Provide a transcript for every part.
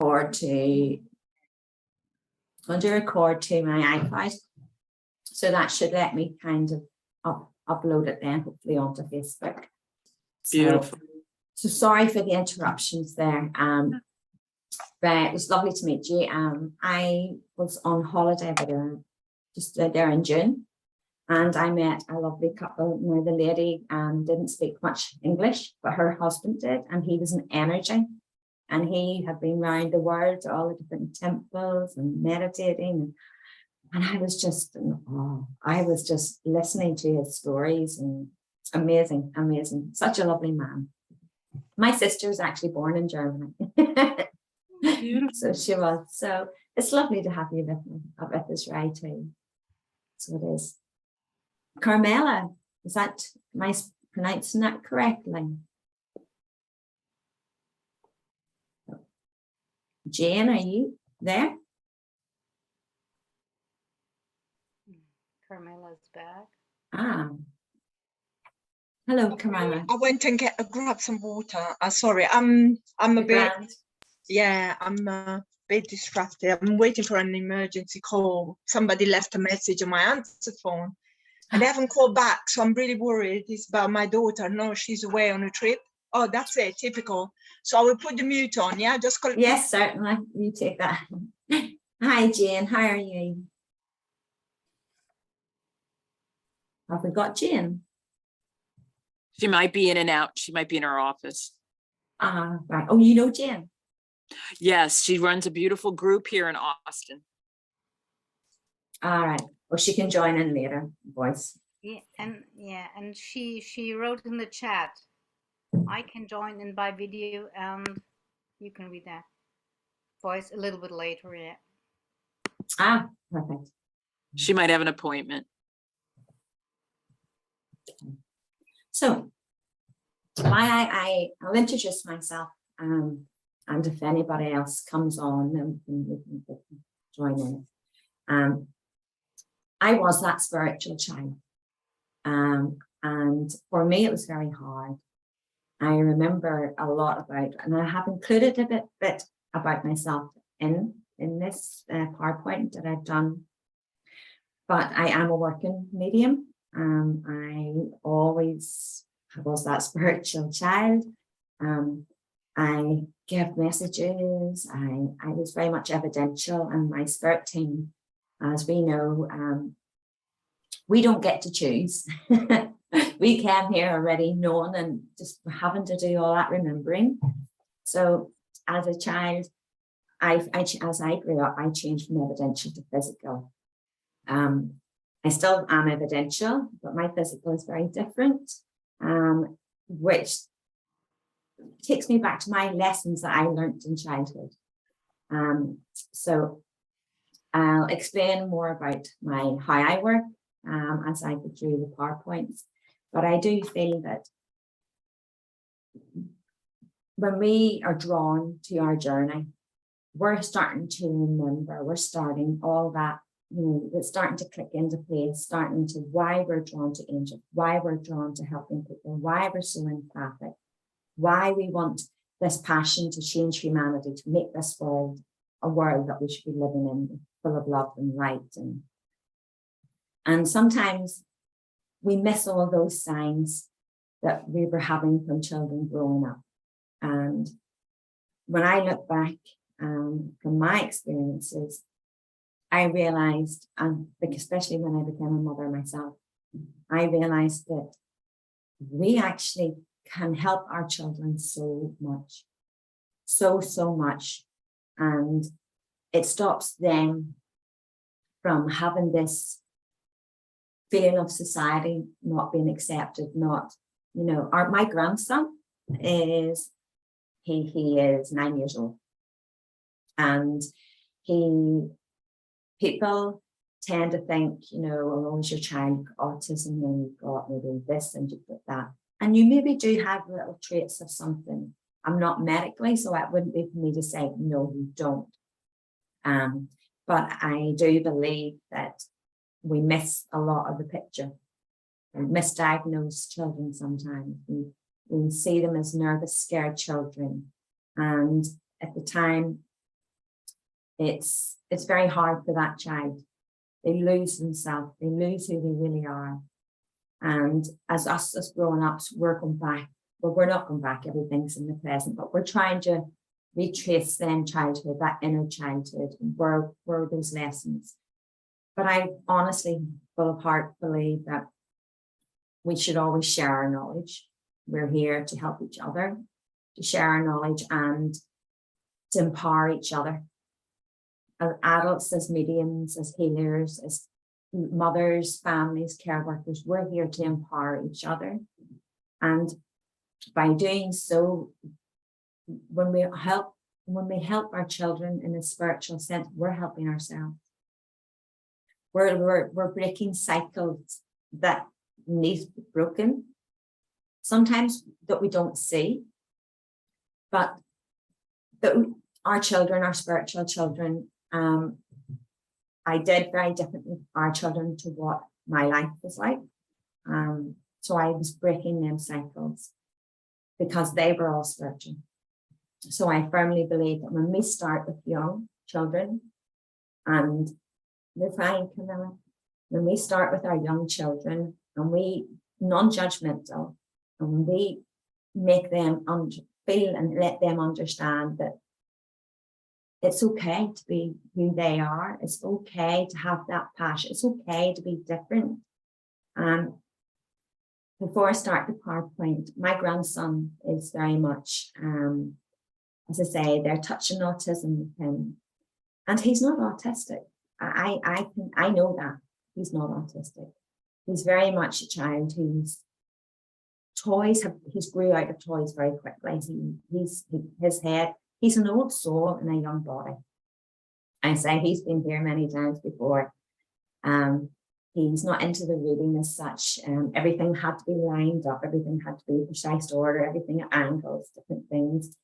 my iPad. So that should let me kind of upload it then, hopefully onto Facebook. Beautiful. So sorry for the interruptions there. But it was lovely to meet you. I was on holiday just there in June, and I met a lovely couple. You know, the lady didn't speak much English, but her husband did, and he was an energy. And he had been around the world to all the different temples and meditating. And I was just in awe. I was just listening to his stories, and amazing, amazing. Such a lovely man. My sister was actually born in Germany. So she was. So it's lovely to have you with me with us, right? Too. So it is. Carmela, am I pronouncing that correctly? Jane, are you there? Carmela's back. Ah. Hello, Carmela. I went and grab some water. Sorry, I'm a bit, yeah, I'm a bit distracted. I'm waiting for an emergency call. Somebody left a message on my answer phone and they haven't called back. So I'm really worried. It's about my daughter. No, she's away on a trip. Oh, that's it, typical. So I will put the mute on, yeah? Just call. Yes, certainly. You take that. Hi, Jane. How are you? Have we got Jane? She might be in and out. She might be in her office. Right. Oh, you know Jane? Yes, she runs a beautiful group here in Austin. All right. Well, she can join in later, voice. Yeah, and she wrote in the chat, I can join in by video and you can read that voice a little bit later. Yeah. Ah, perfect. She might have an appointment. So I'll introduce myself, and if anybody else comes on, then we can join in. I was that spiritual child, and for me it was very hard. I remember a lot about, and I have included a bit about myself in this PowerPoint that I've done, but I am a working medium. I always was that spiritual child. I give messages. I was very much evidential, and my spirit team, as we know, we don't get to choose. We came here already known and just having to do all that remembering. So as a child, as I grew up, I changed from evidential to physical. I still am evidential, but my physical is very different, which takes me back to my lessons that I learned in childhood. So I'll explain more about how I work as I go through the PowerPoints, but I do feel that when we are drawn to our journey, we're starting to remember, we're starting all that, it's starting to click into place, starting to why we're drawn to angels, why we're drawn to helping people, why we're so empathic, why we want this passion to change humanity, to make this world a world that we should be living in, full of love and light. And sometimes we miss all those signs that we were having from children growing up. And when I look back from my experiences, I realized, especially when I became a mother myself, I realized that we actually can help our children so much, so much. And it stops them from having this feeling of society not being accepted, my grandson is, he is 9 years old. And people tend to think, oh, is your child autism, and you've got maybe this and you've got that. And you maybe do have little traits of something. I'm not medically, so it wouldn't be for me to say, no, you don't. But I do believe that we miss a lot of the picture. We misdiagnose children sometimes. We see them as nervous, scared children. And at the time, it's very hard for that child. They lose themselves, they lose who they really are. And as us as grown-ups, we're going back. Well, we're not going back, everything's in the present, but we're trying to retrace then childhood, that inner childhood, and where were those lessons. But I honestly, full of heart, believe that we should always share our knowledge. We're here to help each other, to share our knowledge and to empower each other. As adults, as mediums, as healers, as mothers, families, care workers, we're here to empower each other. And by doing so, when we help our children in a spiritual sense, we're helping ourselves. We're breaking cycles that need to be broken, sometimes that we don't see, but that our children, our spiritual children, I did very differently our children to what my life was like. So I was breaking them cycles because they were all spiritual. So I firmly believe that when we start with young children, and you're fine, Camilla, when we start with our young children and we non-judgmental, and we make them feel and let them understand that it's okay to be who they are. It's okay to have that passion. It's okay to be different. Before I start the PowerPoint, my grandson is very much, as I say, they're touching autism with him, and he's not autistic. I know that he's not autistic. He's very much a child whose he's grew out of toys very quickly. He's an old soul in a young body. I say he's been here many times before. He's not into the reading as such. Everything had to be lined up. Everything had to be precise order. Everything at angles, different things.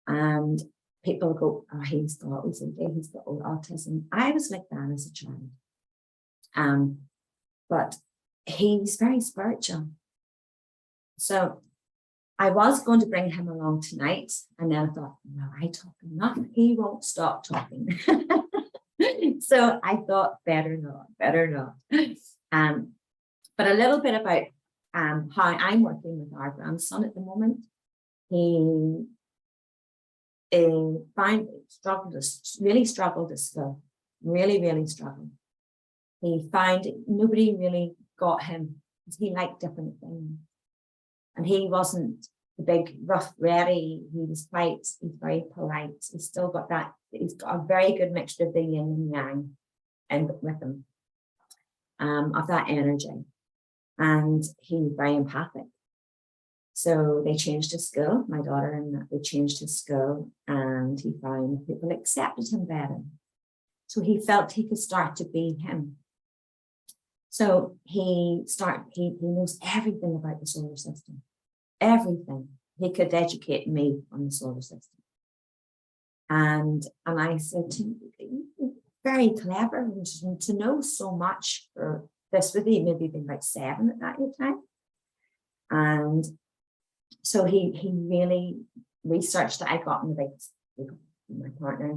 And people go, oh, he's got autism. I was like that as a child. But he's very spiritual. So I was going to bring him along tonight, and then I thought, no, I talk enough. He won't stop talking. So I thought, better not. But a little bit about how I'm working with our grandson at the moment. He really struggled at school, really struggled. He found nobody really got him because he liked different things. And he wasn't the big, rough, ready. He's very polite. He's still got that. He's got a very good mixture of the yin and yang and with him, of that energy. And he's very empathic. So they changed his school, my daughter and they changed his school, and he found people accepted him better. So he felt he could start to be him. So he knows everything about the solar system, everything. He could educate me on the solar system. And I said to him, very clever, and to know so much for this would be maybe been about 7 at that time. And so he really researched. I got him my partner,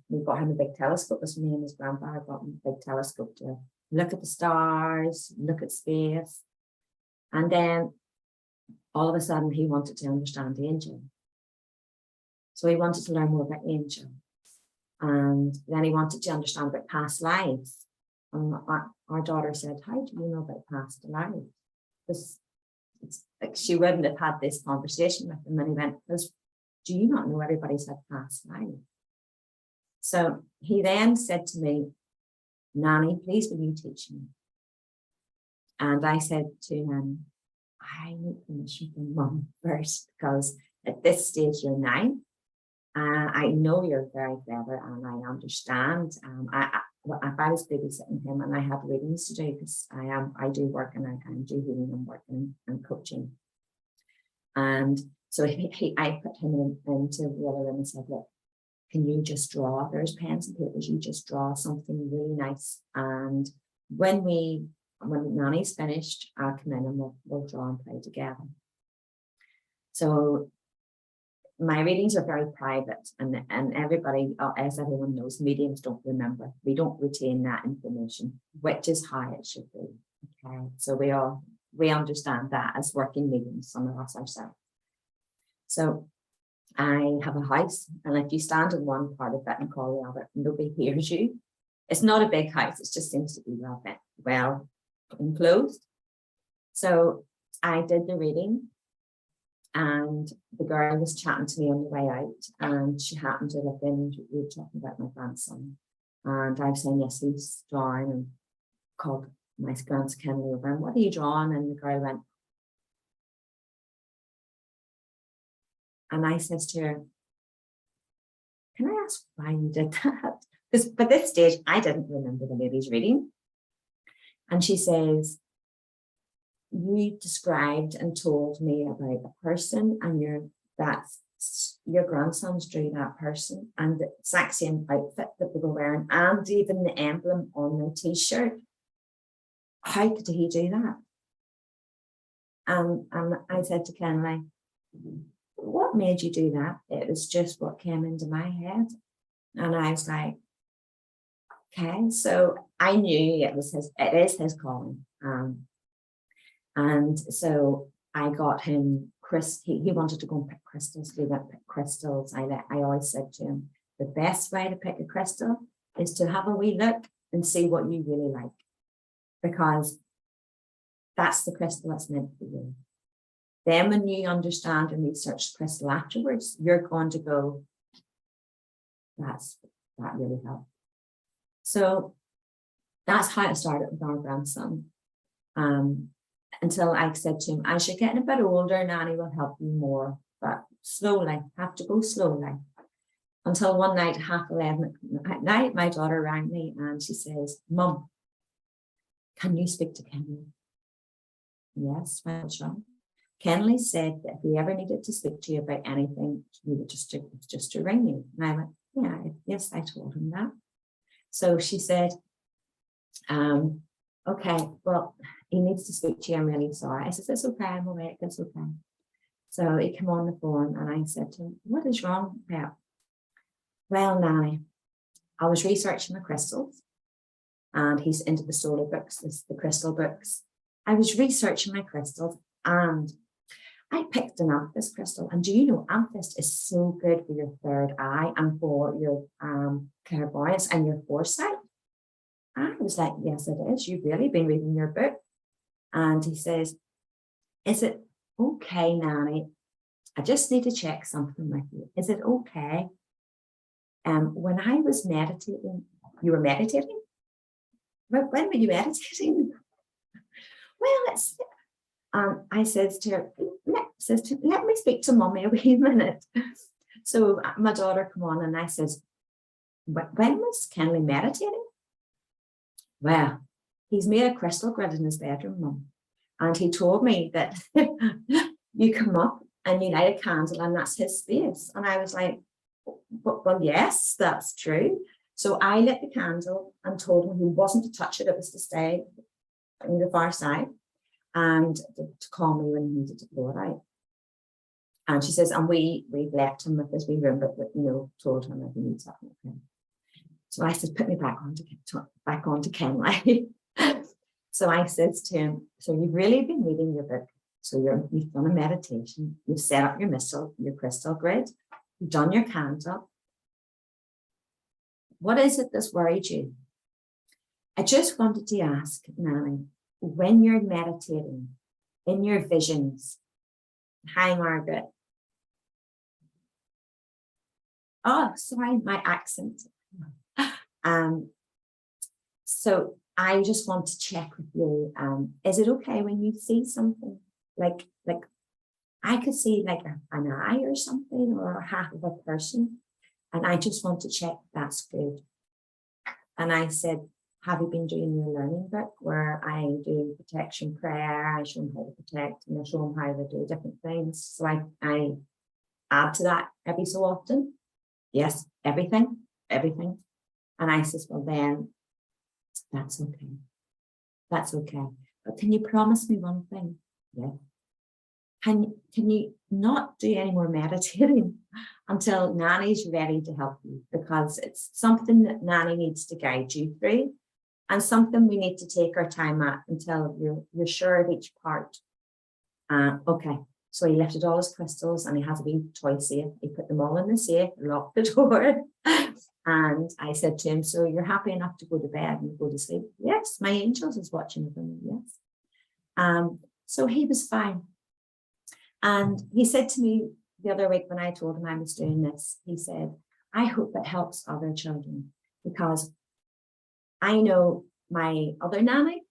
we got him a big telescope. This was me and his grandfather got him a big telescope to look at the stars, look at space. And then all of a sudden he wanted to understand Angel. So he wanted to learn more about Angel. And then he wanted to understand about past lives. And our daughter said, how do you know about past lives? Because it's like she wouldn't have had this conversation with him. And he went, do you not know everybody's had past lives? So he then said to me, Nanny, please will you teach me? And I said to him, I need permission from Mum first, because at this stage you're 9. I know you're very clever and I understand. If I was babysitting him and I had readings to do, because I do work and I do reading and working and coaching. And so I put him into the other room and said, look, can you just draw? There's pens and papers, you just draw something really nice. And when Nanny's finished, I'll come in and we'll draw and play together. So my readings are very private, and everybody, as everyone knows, mediums don't remember. We don't retain that information, which is how it should be. Okay, so we understand that as working mediums, some of us ourselves. So I have a house, and if you stand in one part of it and call the other, nobody hears you. It's not a big house, it just seems to be well enclosed. So I did the reading, and the girl was chatting to me on the way out, and she happened to look in, and we were talking about my grandson. And I was saying, yes, he's drawing, and called my grandson Kenley over, and what are you drawing? And the girl went, and I says to her, can I ask why you did that? Because by this stage, I didn't remember the lady's reading. And she says, you described and told me about a person, and your grandson's drew that person, and the exact same outfit that they were wearing, and even the emblem on their t-shirt. How could he do that? And I said to Kenley, what made you do that? It was just what came into my head. And I was like, okay, so I knew it is his calling. And so I got him, he wanted to go and pick crystals. We went pick crystals. I always said to him, the best way to pick a crystal is to have a wee look and see what you really like, because that's the crystal that's meant for you. Then when you understand and research the crystal afterwards, you're going to go, that really helped. So that's how it started with our grandson. Until I said to him, as you're getting a bit older, Nanny will help you more, but slowly, have to go slowly. Until one night, 11:30 at night, my daughter rang me and she says, Mum, can you speak to Kenley? Yes, what's wrong? Kenley said that if he ever needed to speak to you about anything, you would just to ring you. And I went, yeah, yes, I told him that. So she said, okay, well, he needs to speak to you. I'm really sorry. I said, it's okay, I'm awake, it's okay. So he came on the phone and I said to him, what is wrong, Pep? Well, Nanny, I was researching the crystals, and he's into the solar books, the crystal books. I was researching my crystals and I picked an amethyst crystal. And do you know, amethyst is so good for your third eye and for your clairvoyance and your foresight. I was like, yes, it is. You've really been reading your book. And he says, is it okay, Nanny? I just need to check something with you. Is it okay? When I was meditating, you were meditating? When were you meditating? Well, I says to her, let me speak to Mommy a wee minute. So my daughter come on and I says, when was Kenley meditating? Well, he's made a crystal grid in his bedroom, Mum. And he told me that you come up and you light a candle and that's his space. And I was like, well, yes, that's true. So I lit the candle and told him he wasn't to touch it. It was to stay on the far side and to call me when he needed to blow it out. And she says, and we left him with this wee room, but told him that he needs something. Okay. So I said, put me back onto Kenley. So I says to him, so you've really been reading your book. So you've done a meditation, you've set up your crystal grid, you've done your candle. What is it that's worried you? I just wanted to ask, Nanny, when you're meditating, in your visions, hi, Margaret. Oh, sorry, my accent. So I just want to check with you. Is it okay when you see something like I could see like an eye or something or half of a person, and I just want to check that's good. And I said, have you been doing your learning book where I do protection prayer? I show them how to protect and I show them how to do different things. So I add to that every so often. Yes, everything. And I says, well then, that's okay. That's okay. But can you promise me one thing? Yeah. can you not do any more meditating until Nanny's ready to help you? Because it's something that Nanny needs to guide you through, and something we need to take our time at until you're sure of each part. Okay, so he lifted all his crystals and he has a wee toy safe. He put them all in the safe, locked the door. And I said to him, so you're happy enough to go to bed and go to sleep? Yes, my angels is watching over me, yes. So he was fine. And he said to me the other week when I told him I was doing this, he said, I hope it helps other children, because I know my other nanny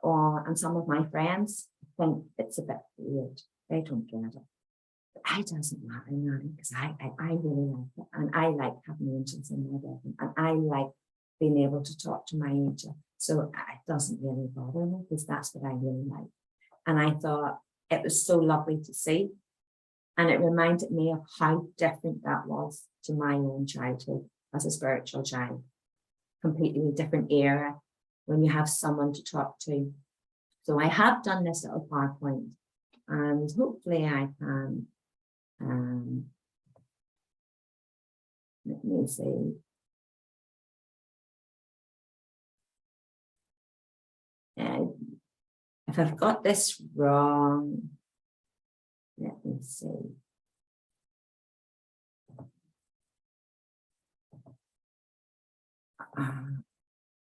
and some of my friends think it's a bit weird. They don't get it. But it doesn't matter, nanny, because I really like it. And I like having angels in my bedroom. And I like being able to talk to my angel. So it doesn't really bother me, because that's what I really like. And I thought it was so lovely to see. And it reminded me of how different that was to my own childhood as a spiritual child. Completely different era when you have someone to talk to. So I have done this little PowerPoint, and hopefully I can, let me see. If I've got this wrong, let me see.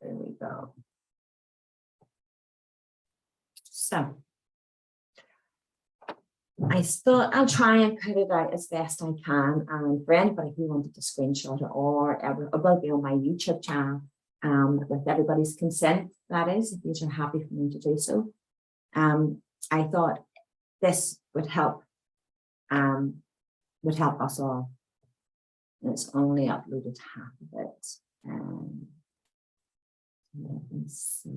There we go. So I'll try and put it out as best I can. And for anybody who wanted to screenshot it, or it will be on my YouTube channel, with everybody's consent, that is, if you're happy for me to do so. I thought this would help us all. And it's only uploaded half of it. Let me see.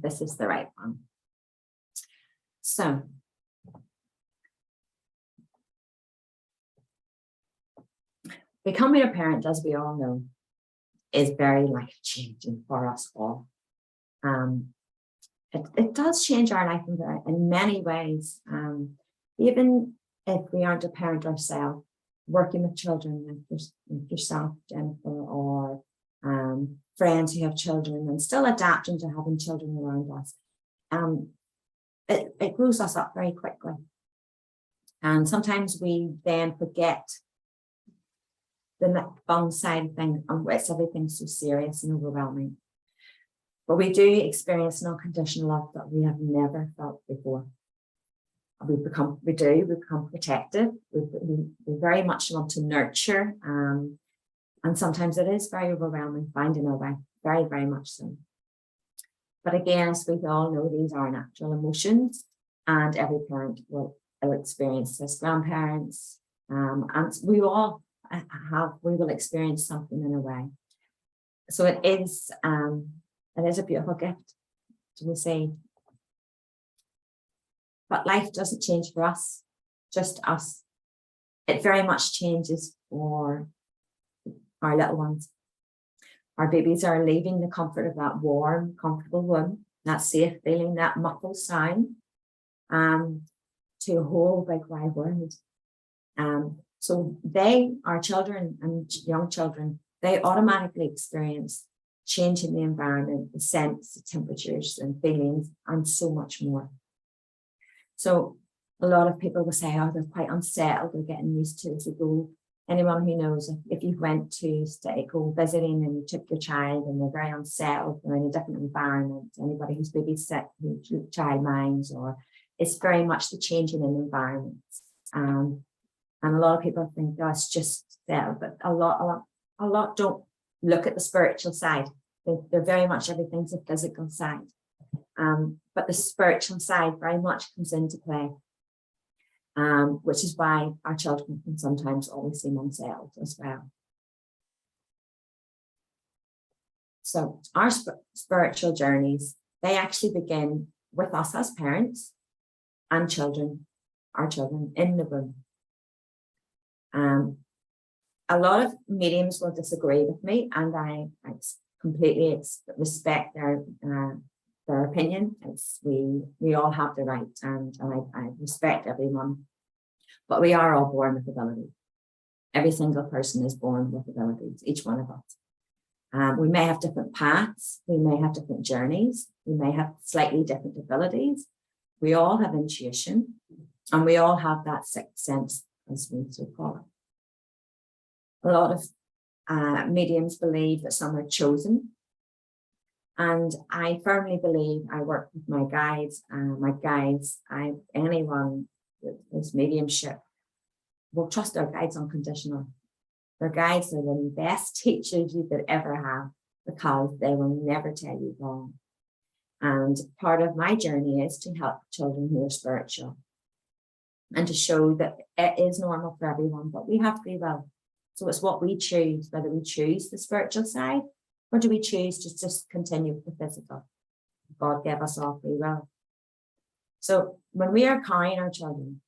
This is the right one. So becoming a parent, as we all know, is very life-changing for us all. It does change our life in many ways. Even if we aren't a parent ourselves, working with children like yourself, Jennifer, or friends who have children, and still adapting to having children around us, it grows us up very quickly. And sometimes we then forget the fun side of things, on which everything's so serious and overwhelming. But we do experience an unconditional love that we have never felt before. We become protective. We very much want to nurture, and sometimes it is very overwhelming finding our way, very, very much so. But again, as we all know, these are natural emotions, and every parent will experience this. Grandparents, and we all we will experience something in a way. So it is a beautiful gift, to we say. But life doesn't change for us, just us. It very much changes for our little ones. Our babies are leaving the comfort of that warm, comfortable womb, that safe feeling, that muffled sound, to a whole big wide world. So our children and young children, they automatically experience change in the environment, the scents, the temperatures and feelings, and so much more. So a lot of people will say, oh, they're quite unsettled, they're getting used to it as they go. Anyone who knows, if you went to go visiting and you took your child and they're very unsettled, they're in a different environment, anybody who's babysat child minds, or it's very much the changing in environments. And a lot of people think, oh, it's just settled, but a lot don't look at the spiritual side. They're very much, everything's a physical side. But the spiritual side very much comes into play, which is why our children can sometimes always seem unsettled as well. So our spiritual journeys, they actually begin with us as parents, and children, our children in the room. A lot of mediums will disagree with me, and I completely respect their opinion. We all have the right, and I respect everyone. But we are all born with ability. Every single person is born with abilities, each one of us. We may have different paths, we may have different journeys, we may have slightly different abilities. We all have intuition, and we all have that sixth sense, as we so call it. A lot of mediums believe that some are chosen. And I firmly believe I work with my guides, anyone with this mediumship will trust their guides unconditionally. Their guides are the best teachers you could ever have, because they will never tell you wrong. And part of my journey is to help children who are spiritual and to show that it is normal for everyone, but we have free will. So it's what we choose, whether we choose the spiritual side or do we choose to just continue with the physical. God gave us all free will. So when we are carrying our children,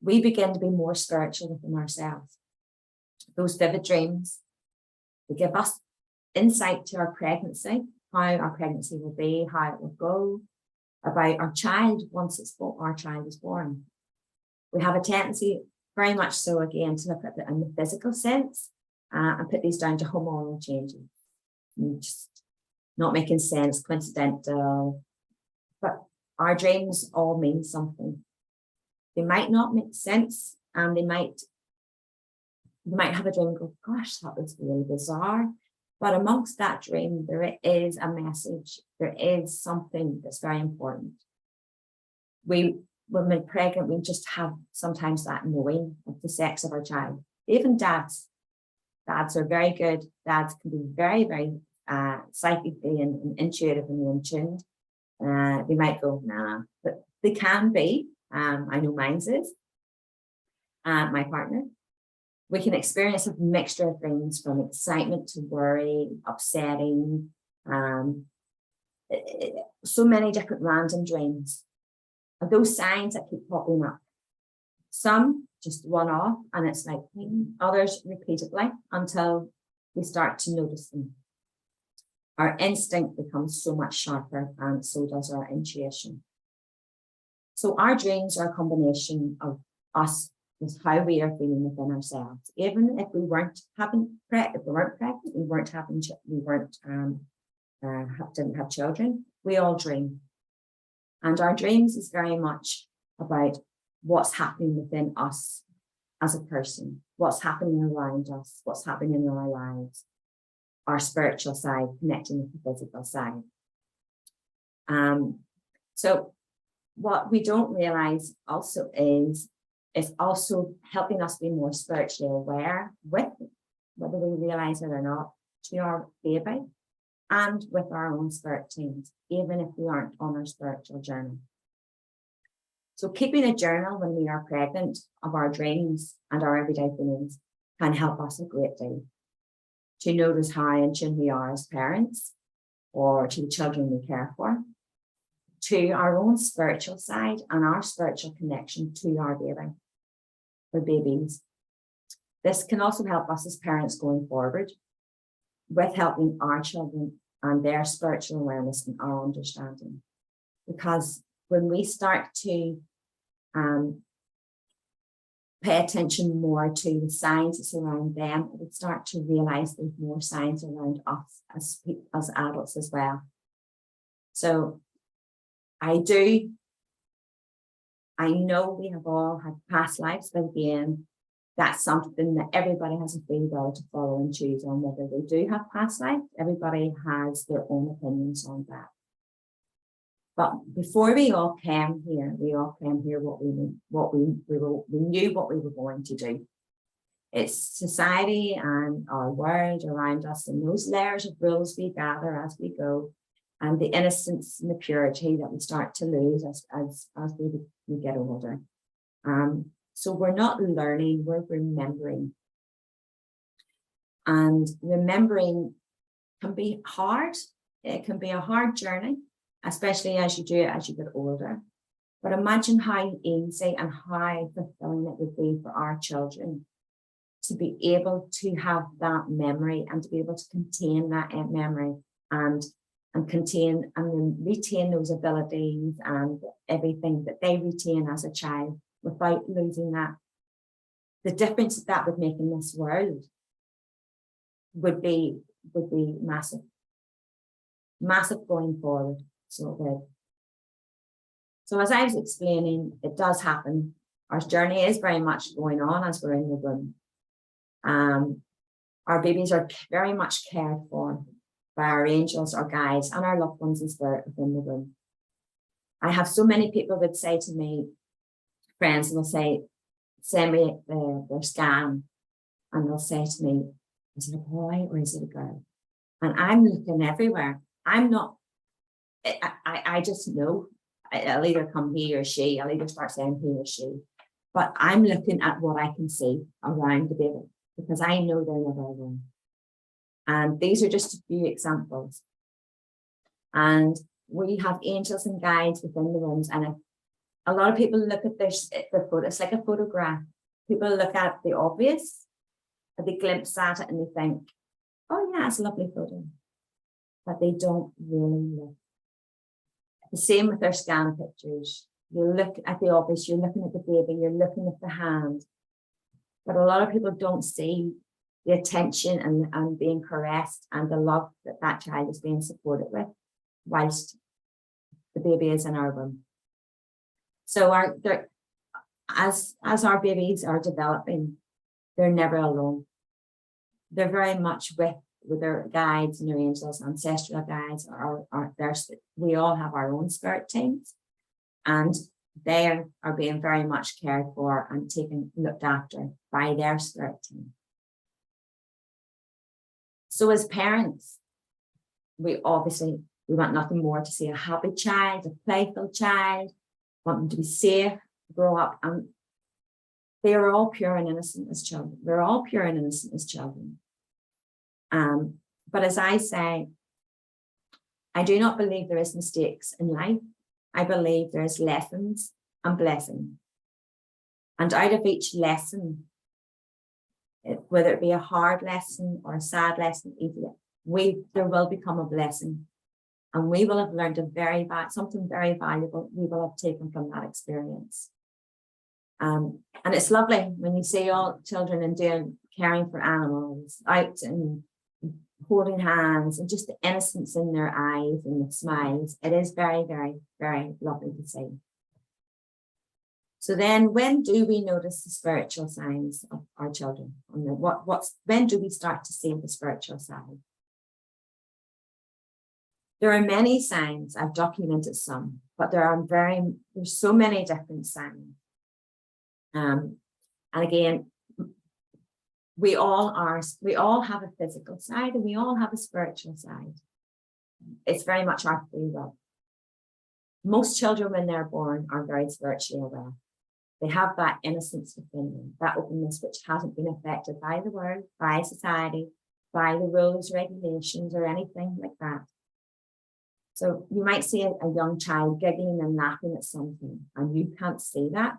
we begin to be more spiritual within ourselves. Those vivid dreams, they give us insight to our pregnancy, how our pregnancy will be, how it will go, about our child once our child is born. We have a tendency, very much so again, to look at it in the physical sense and put these down to hormonal changes. Just not making sense, coincidental. But our dreams all mean something. They might not make sense, and you might have a dream and go, gosh, that was really bizarre. But amongst that dream, there is a message. There is something that's very important. When we're pregnant, we just have sometimes that knowing of the sex of our child. Even dads are very good. Dads can be very, very psychically and intuitive and in tuned. They might go, nah, but they can be. I know mine's is. My partner. We can experience a mixture of things, from excitement to worry, upsetting, so many different random dreams. And those signs that keep popping up. Some just one off, and it's like others repeatedly until we start to notice them. Our instinct becomes so much sharper, and so does our intuition. So our dreams are a combination of us, with how we are feeling within ourselves. Even if we weren't pregnant, didn't have children, we all dream. And our dreams is very much about what's happening within us as a person, what's happening around us, what's happening in our lives, our spiritual side connecting with the physical side. So what we don't realize also is also helping us be more spiritually aware with, whether we realize it or not, to our baby and with our own spirit teams, even if we aren't on our spiritual journey. So keeping a journal when we are pregnant of our dreams and our everyday feelings can help us a great deal to notice how in tune we are as parents, or to the children we care for, to our own spiritual side and our spiritual connection to our baby, or babies. This can also help us as parents going forward with helping our children and their spiritual awareness and our understanding. Because when we start to pay attention more to the signs that's around them, we start to realize there's more signs around us as adults as well. So I know we have all had past lives, but again, that's something that everybody has a free will to follow and choose on whether they do have past life. Everybody has their own opinions on that. But before we all came here, we knew what we were going to do. It's society and our world around us, and those layers of rules we gather as we go, and the innocence and the purity that we start to lose as we get older. So we're not learning, we're remembering. And remembering can be hard. It can be a hard journey, especially as you do it as you get older. But imagine how easy and how fulfilling it would be for our children to be able to have that memory and to be able to contain that memory and contain and then retain those abilities and everything that they retain as a child without losing that. The difference that would make in this world would be massive. Massive going forward. So good. So as I was explaining, it does happen. Our journey is very much going on as we're in the room. Our babies are very much cared for by our angels, our guides, and our loved ones in spirit within the room. I have so many people that say to me, friends, and they'll say, send me their scan, and they'll say to me, is it a boy or is it a girl? And I'm looking everywhere. I'm not, I just know. I'll either come he or she, I'll either start saying he or she, but I'm looking at what I can see around the baby because I know they're never alone. And these are just a few examples. And we have angels and guides within the rooms. And a lot of people look at the photo, it's like a photograph. People look at the obvious, and they glimpse at it and they think, oh yeah, it's a lovely photo. But they don't really look. The same with their scan pictures. You look at the obvious, you're looking at the baby, you're looking at the hand. But a lot of people don't see the attention and being caressed and the love that that child is being supported with whilst the baby is in our room. So as our babies are developing, they're never alone. They're very much with their guides and their angels, ancestral guides, we all have our own spirit teams, and they are being very much cared for and looked after by their spirit team. So as parents, we want nothing more to see a happy child, a playful child, want them to be safe, grow up, and they are all pure and innocent as children. They're all pure and innocent as children. But as I say, I do not believe there is mistakes in life. I believe there's lessons and blessings. And out of each lesson, whether it be a hard lesson or a sad lesson, there will become a blessing. And we will have learned something very valuable we will have taken from that experience. And it's lovely when you see all children and caring for animals out and holding hands and just the innocence in their eyes and the smiles. It is very, very, very lovely to see. So then when do we notice the spiritual signs of our children? When do we start to see the spiritual side? There are many signs. I've documented some, but there's so many different signs. And again, we all have a physical side and we all have a spiritual side. It's very much our free will. Most children when they're born are very spiritually aware. They have that innocence within them, that openness which hasn't been affected by the world, by society, by the rules, regulations, or anything like that. So you might see a young child giggling and laughing at something, and you can't see that,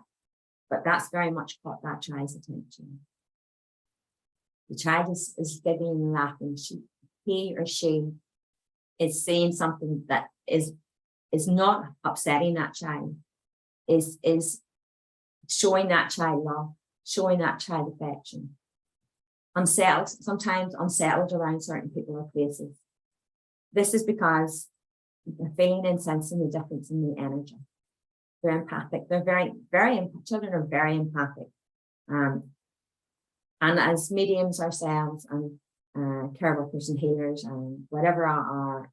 but that's very much caught that child's attention. The child is giggling and laughing. He or she is saying something that is not upsetting that child, is showing that child love, showing that child affection. Sometimes unsettled around certain people or places. This is because they're feeling and sensing the difference in the energy. They're empathic. They're children are very empathic. And as mediums ourselves and care workers and healers and whatever our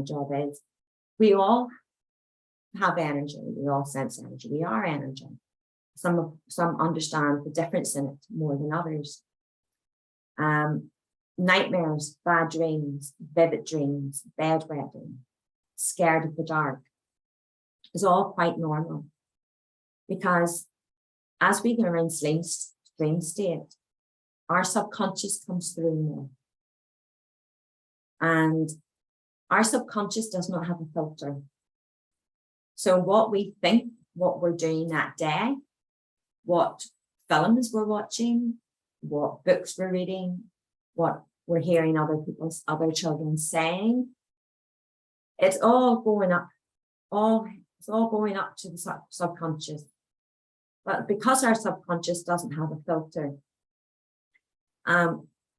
job is, we all have energy. We all sense energy. We are energy. Some understand the difference in it more than others. Nightmares, bad dreams, vivid dreams, bedwetting, scared of the dark is all quite normal, because as we are in sleep state, our subconscious comes through more. And our subconscious does not have a filter. So what we think what we're doing that day, what films we're watching, what books we're reading, what we're hearing other children saying. It's all going up, it's all going up to the subconscious. But because our subconscious doesn't have a filter,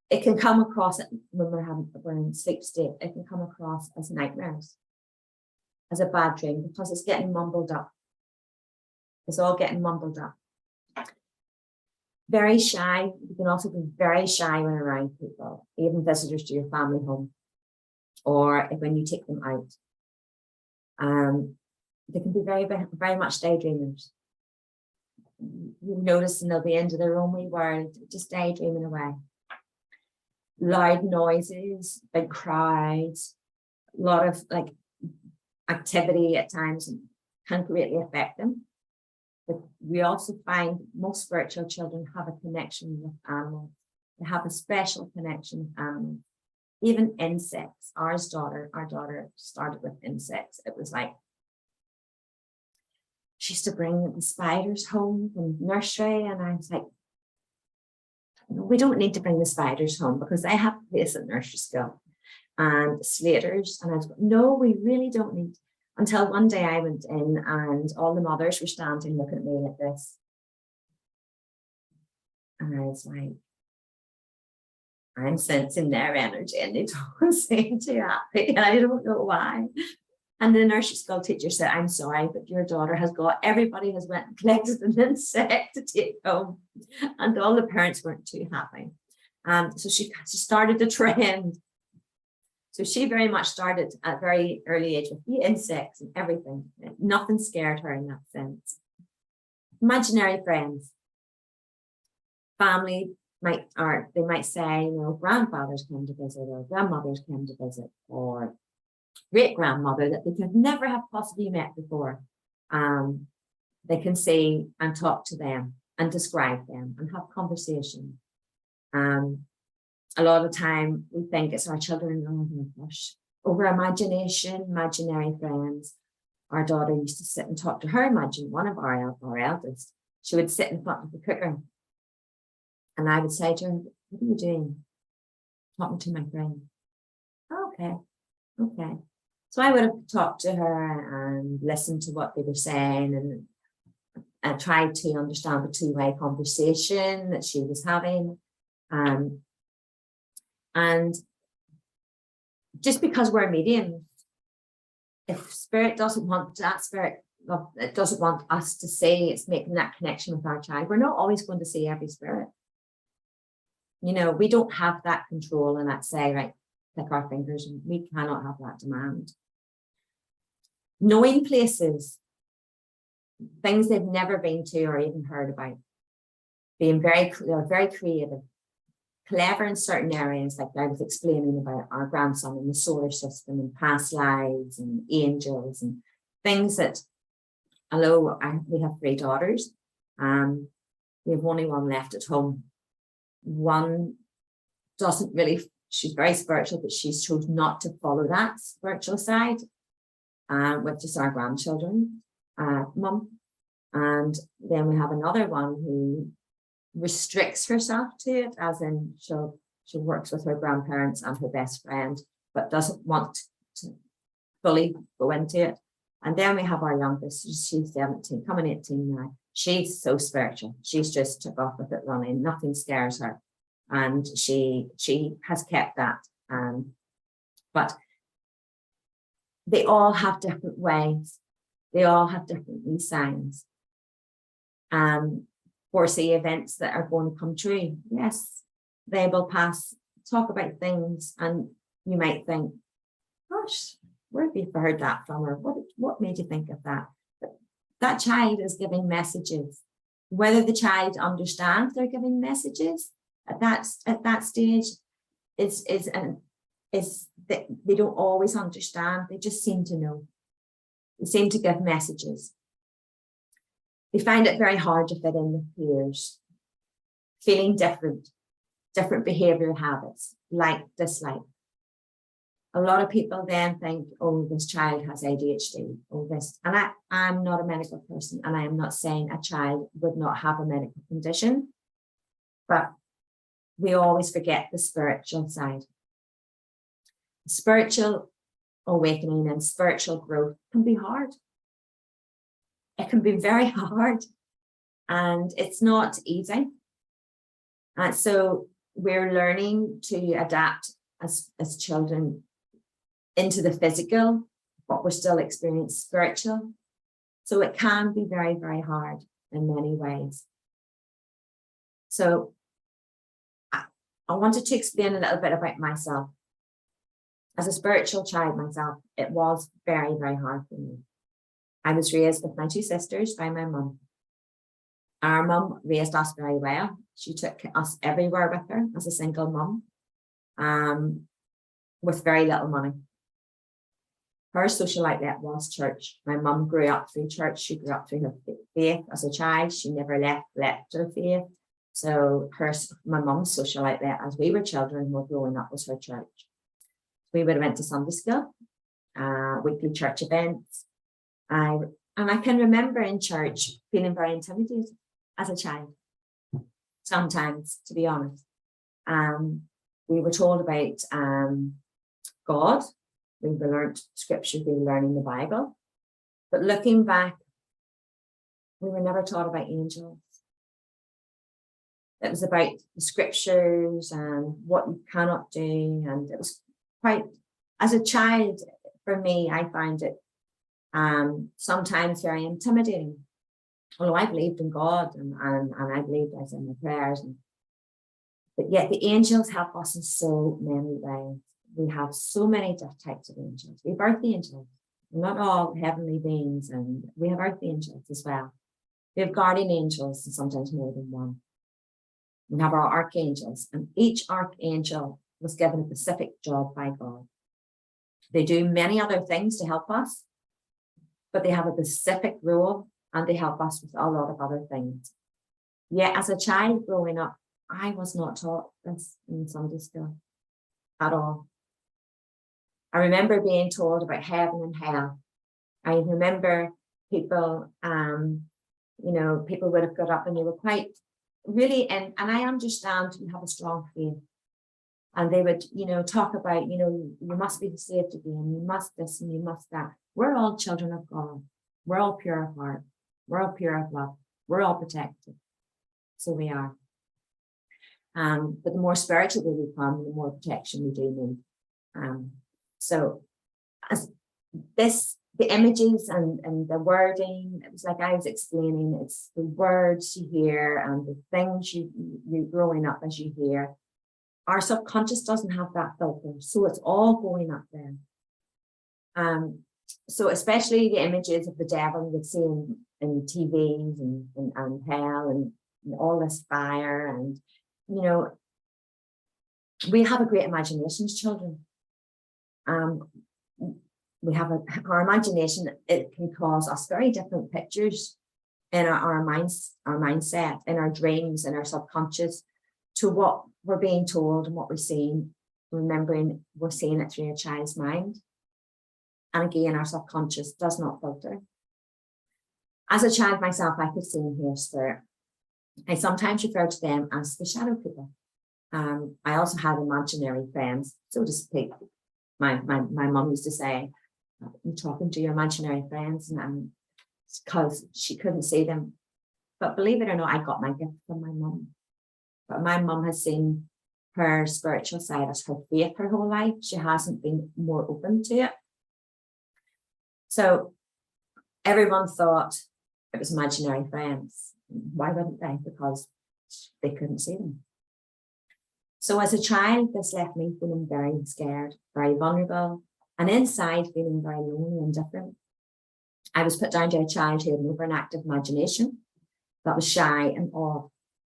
it can come across when we're in sleep state, it can come across as nightmares, as a bad dream, because it's getting mumbled up. It's all getting mumbled up. Very shy. You can also be very shy when around people, even visitors to your family home, or when you take them out. They can be very, very much daydreamers. You notice, and they'll be into their own wee world, just daydreaming away. Loud noises, big crowds, a lot of like activity at times can greatly affect them. But we also find most spiritual children have a connection with animals. They have a special connection with animals. Even insects. Our daughter started with insects. It was like, she used to bring the spiders home from nursery, and I was like, we don't need to bring the spiders home because they have a place at nursery school, and slaters. And I was like, no, we really don't need. Until one day I went in and all the mothers were standing looking at me like this. And I was like, I'm sensing their energy and they don't seem too happy. And I don't know why. And the nursery school teacher said, I'm sorry, but your daughter has got, everybody has went and collected an insect to take home. And all the parents weren't too happy. So she started the trend. So she very much started at a very early age with the insects and everything. Nothing scared her in that sense. Imaginary friends. Family they might say, you know, grandfathers came to visit, or grandmothers came to visit, or great-grandmother that they could never have possibly met before. They can see and talk to them and describe them and have conversation. A lot of time we think it's our children, oh my gosh, over imagination, imaginary friends. Our daughter used to sit and talk to her one of our eldest. She would sit in front of the cooker. And I would say to her, what are you doing? Talking to my friend. Oh, okay. So I would have talked to her and listened to what they were saying and tried to understand the two-way conversation that she was having. And just because we're mediums, if spirit doesn't want that spirit, it doesn't want us to say it's making that connection with our child, we're not always going to see every spirit. You know, we don't have that control and that say, right, click our fingers, and we cannot have that demand. Knowing places, things they've never been to or even heard about, being very creative, clever in certain areas, like I was explaining about our grandson in the solar system and past lives and angels and things that, although we have 3 daughters, we have only one left at home. One doesn't really, she's very spiritual, but she's chosen not to follow that spiritual side, with just our grandchildren, mum. And then we have another one who restricts herself to it, as in she works with her grandparents and her best friend, but doesn't want to fully go into it. And then we have our youngest, she's 17, coming 18 now. She's so spiritual. She's just took off with it running. Nothing scares her. And she has kept that. But they all have different ways. They all have different signs. Foresee events that are going to come true. Yes, they will pass, talk about things, and you might think, gosh, where have you heard that from? Or what made you think of that? But that child is giving messages. Whether the child understands they're giving messages at that stage is that they don't always understand. They just seem to know. They seem to give messages. They find it very hard to fit in with peers, feeling different behavioral habits, like, dislike. a lot of people then think, oh, this child has ADHD, oh, this, and I'm not a medical person, and I am not saying a child would not have a medical condition, but we always forget the spiritual side. Spiritual awakening and spiritual growth can be hard. It can be very hard, and it's not easy. And so we're learning to adapt as children into the physical, but we're still experiencing spiritual. So it can be very, very hard in many ways. So I wanted to explain a little bit about myself. As a spiritual child myself, it was very, very hard for me. I was raised with my two sisters by my mum. Our mum raised us very well. She took us everywhere with her as a single mum, with very little money. Her social outlet was church. My mum grew up through church. She grew up through her faith as a child. She never left her faith. So my mum's social outlet as we were children were growing up was her church. We would have went to Sunday school, weekly church events. And I can remember in church feeling very intimidated as a child, sometimes, to be honest. We were told about God. We learned scripture, we were learning the Bible. But looking back, we were never taught about angels. It was about the scriptures and what you cannot do. And it was quite, as a child, for me, I find it sometimes very intimidating. Although I believed in God and I believed I was in my prayers. But yet the angels help us in so many ways. We have so many different types of angels. We have earthly angels, not all heavenly beings, and we have earthly angels as well. We have guardian angels, and sometimes more than one. We have our archangels, and each archangel was given a specific job by God. They do many other things to help us, but they have a specific role and they help us with a lot of other things. Yet as a child growing up, I was not taught this in Sunday school at all. I remember being told about heaven and hell. I remember people, people would have got up and they were quite really, and I understand you have a strong faith. And they would, talk about, you must be saved again, you must this and you must that. We're all children of God. We're all pure of heart. We're all pure of love. We're all protected. So we are. But the more spiritual we become, the more protection we do need. So as the images and the wording, it was like I was explaining, it's the words you hear and the things you growing up as you hear. Our subconscious doesn't have that filter, so it's all going up there. So especially the images of the devil you would see in TVs and hell and all this fire, and we have a great imagination as children. We have our imagination. It can cause us very different pictures in our mindset, in our dreams, in our subconscious, to what we're being told and what we're seeing, remembering we're seeing it through a child's mind. And again, our subconscious does not filter. As a child myself, I could see and hear spirit. I sometimes refer to them as the shadow people. I also had imaginary friends, so to speak. My mum used to say, you're talking to your imaginary friends, and because she couldn't see them. But believe it or not, I got my gift from my mum. But my mum has seen her spiritual side as her faith her whole life. She hasn't been more open to it. So everyone thought it was imaginary friends. Why wouldn't they? Because they couldn't see them. So as a child, this left me feeling very scared, very vulnerable, and inside feeling very lonely and different. I was put down to a child who had an overactive imagination, that was shy and odd.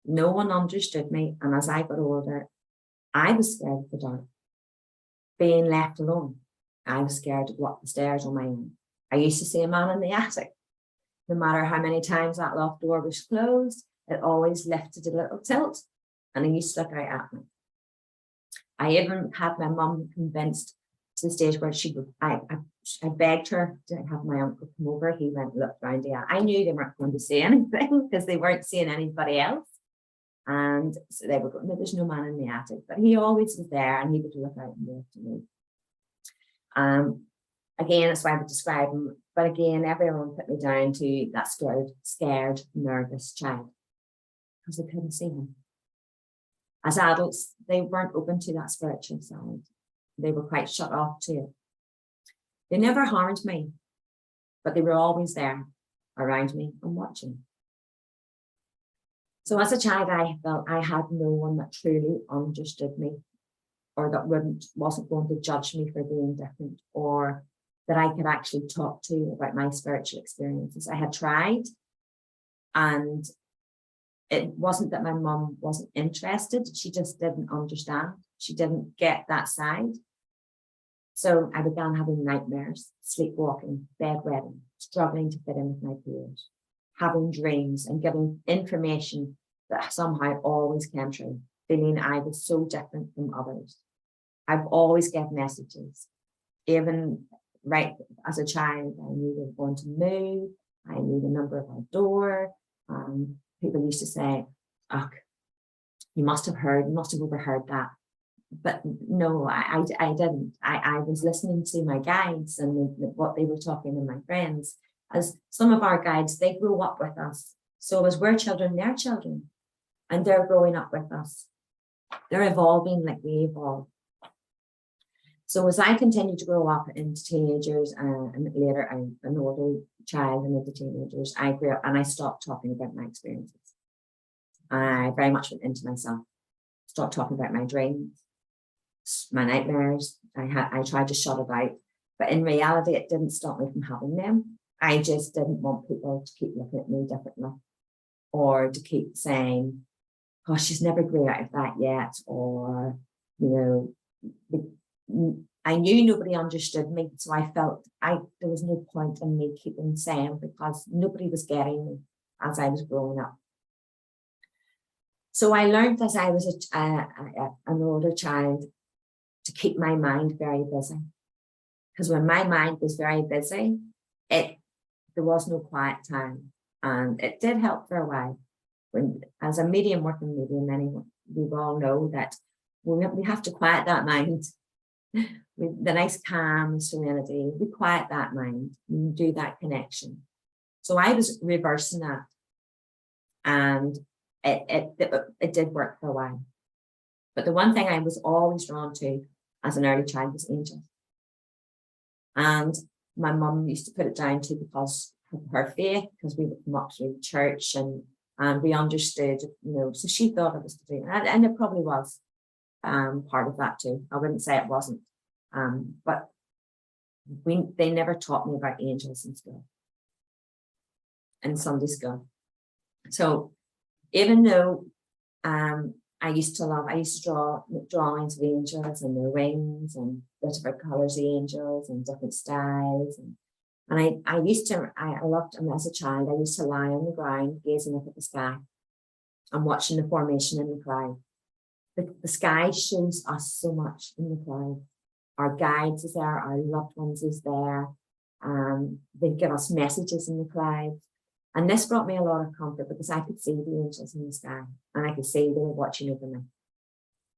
No one understood me, and as I got older, I was scared of the dark. Being left alone, I was scared to go up the stairs on my own. I used to see a man in the attic. No matter how many times that loft door was closed, it always lifted a little tilt, and he used to look out at me. I even had my mum convinced to the stage where she would, I begged her to have my uncle come over. He went, looked around the attic. I knew they weren't going to say anything because they weren't seeing anybody else. And so they would go, no, there's no man in the attic, but he always was there and he would look out in the afternoon. Again, that's why I would describe him. But again, everyone put me down to that scared, nervous child because they couldn't see him. As adults, they weren't open to that spiritual side. They were quite shut off to it. They never harmed me, but they were always there around me and watching. So as a child, I felt I had no one that truly understood me, or that wasn't going to judge me for being different, or that I could actually talk to about my spiritual experiences. I had tried, and it wasn't that my mum wasn't interested, she just didn't understand. She didn't get that side. So I began having nightmares, sleepwalking, bedwetting, struggling to fit in with my peers, having dreams and giving information that somehow always came true, feeling I was so different from others. I've always get messages. Even right as a child, I knew they were going to move. I knew the number of our door. People used to say, oh, you must have overheard that. But no, I didn't. I was listening to my guides and what they were talking to my friends. As some of our guides, they grew up with us. So as we're children, they're children. And they're growing up with us. They're evolving like we evolve. So as I continued to grow up into teenagers and later an older child and into teenagers, I grew up and I stopped talking about my experiences. I very much went into myself, stopped talking about my dreams, my nightmares. I tried to shut it out, but in reality, it didn't stop me from having them. I just didn't want people to keep looking at me differently, or to keep saying, oh, she's never grew out of that yet, or, you know, I knew nobody understood me, so I felt there was no point in me keeping saying, because nobody was getting me as I was growing up. So I learned as I was an older child to keep my mind very busy, because when my mind was very busy, there was no quiet time, and it did help for a while. When, as a medium, working medium, anyone, we all know that we have to quiet that mind. With the nice calm and serenity, we quiet that mind, we do that connection. So I was reversing that, and it did work for a while. But the one thing I was always drawn to as an early child was angels. And my mum used to put it down to because of her faith, because we would come up through the church and we understood, you know, so she thought it was to do, and it probably was part of that too. I wouldn't say it wasn't, but they never taught me about angels in school, in Sunday school. So even though I used to draw drawings of angels and their wings and different colors of angels and different styles, and I loved them as a child. I used to lie on the ground gazing up at the sky and watching the formation in the cloud. The sky shows us so much in the cloud. Our guides is there, our loved ones is there. They give us messages in the cloud. And this brought me a lot of comfort because I could see the angels in the sky and I could see they were watching over me.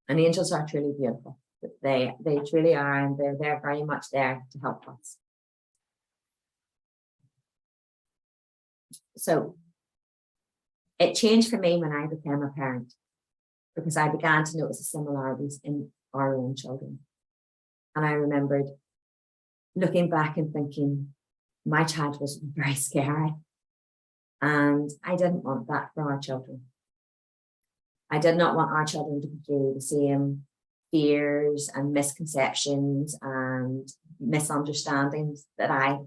And the angels are truly beautiful. They truly are, and they're very much there to help us. So it changed for me when I became a parent, because I began to notice the similarities in our own children. And I remembered looking back and thinking, my child was very scary. And I didn't want that for our children. I did not want our children to go through the same fears and misconceptions and misunderstandings that I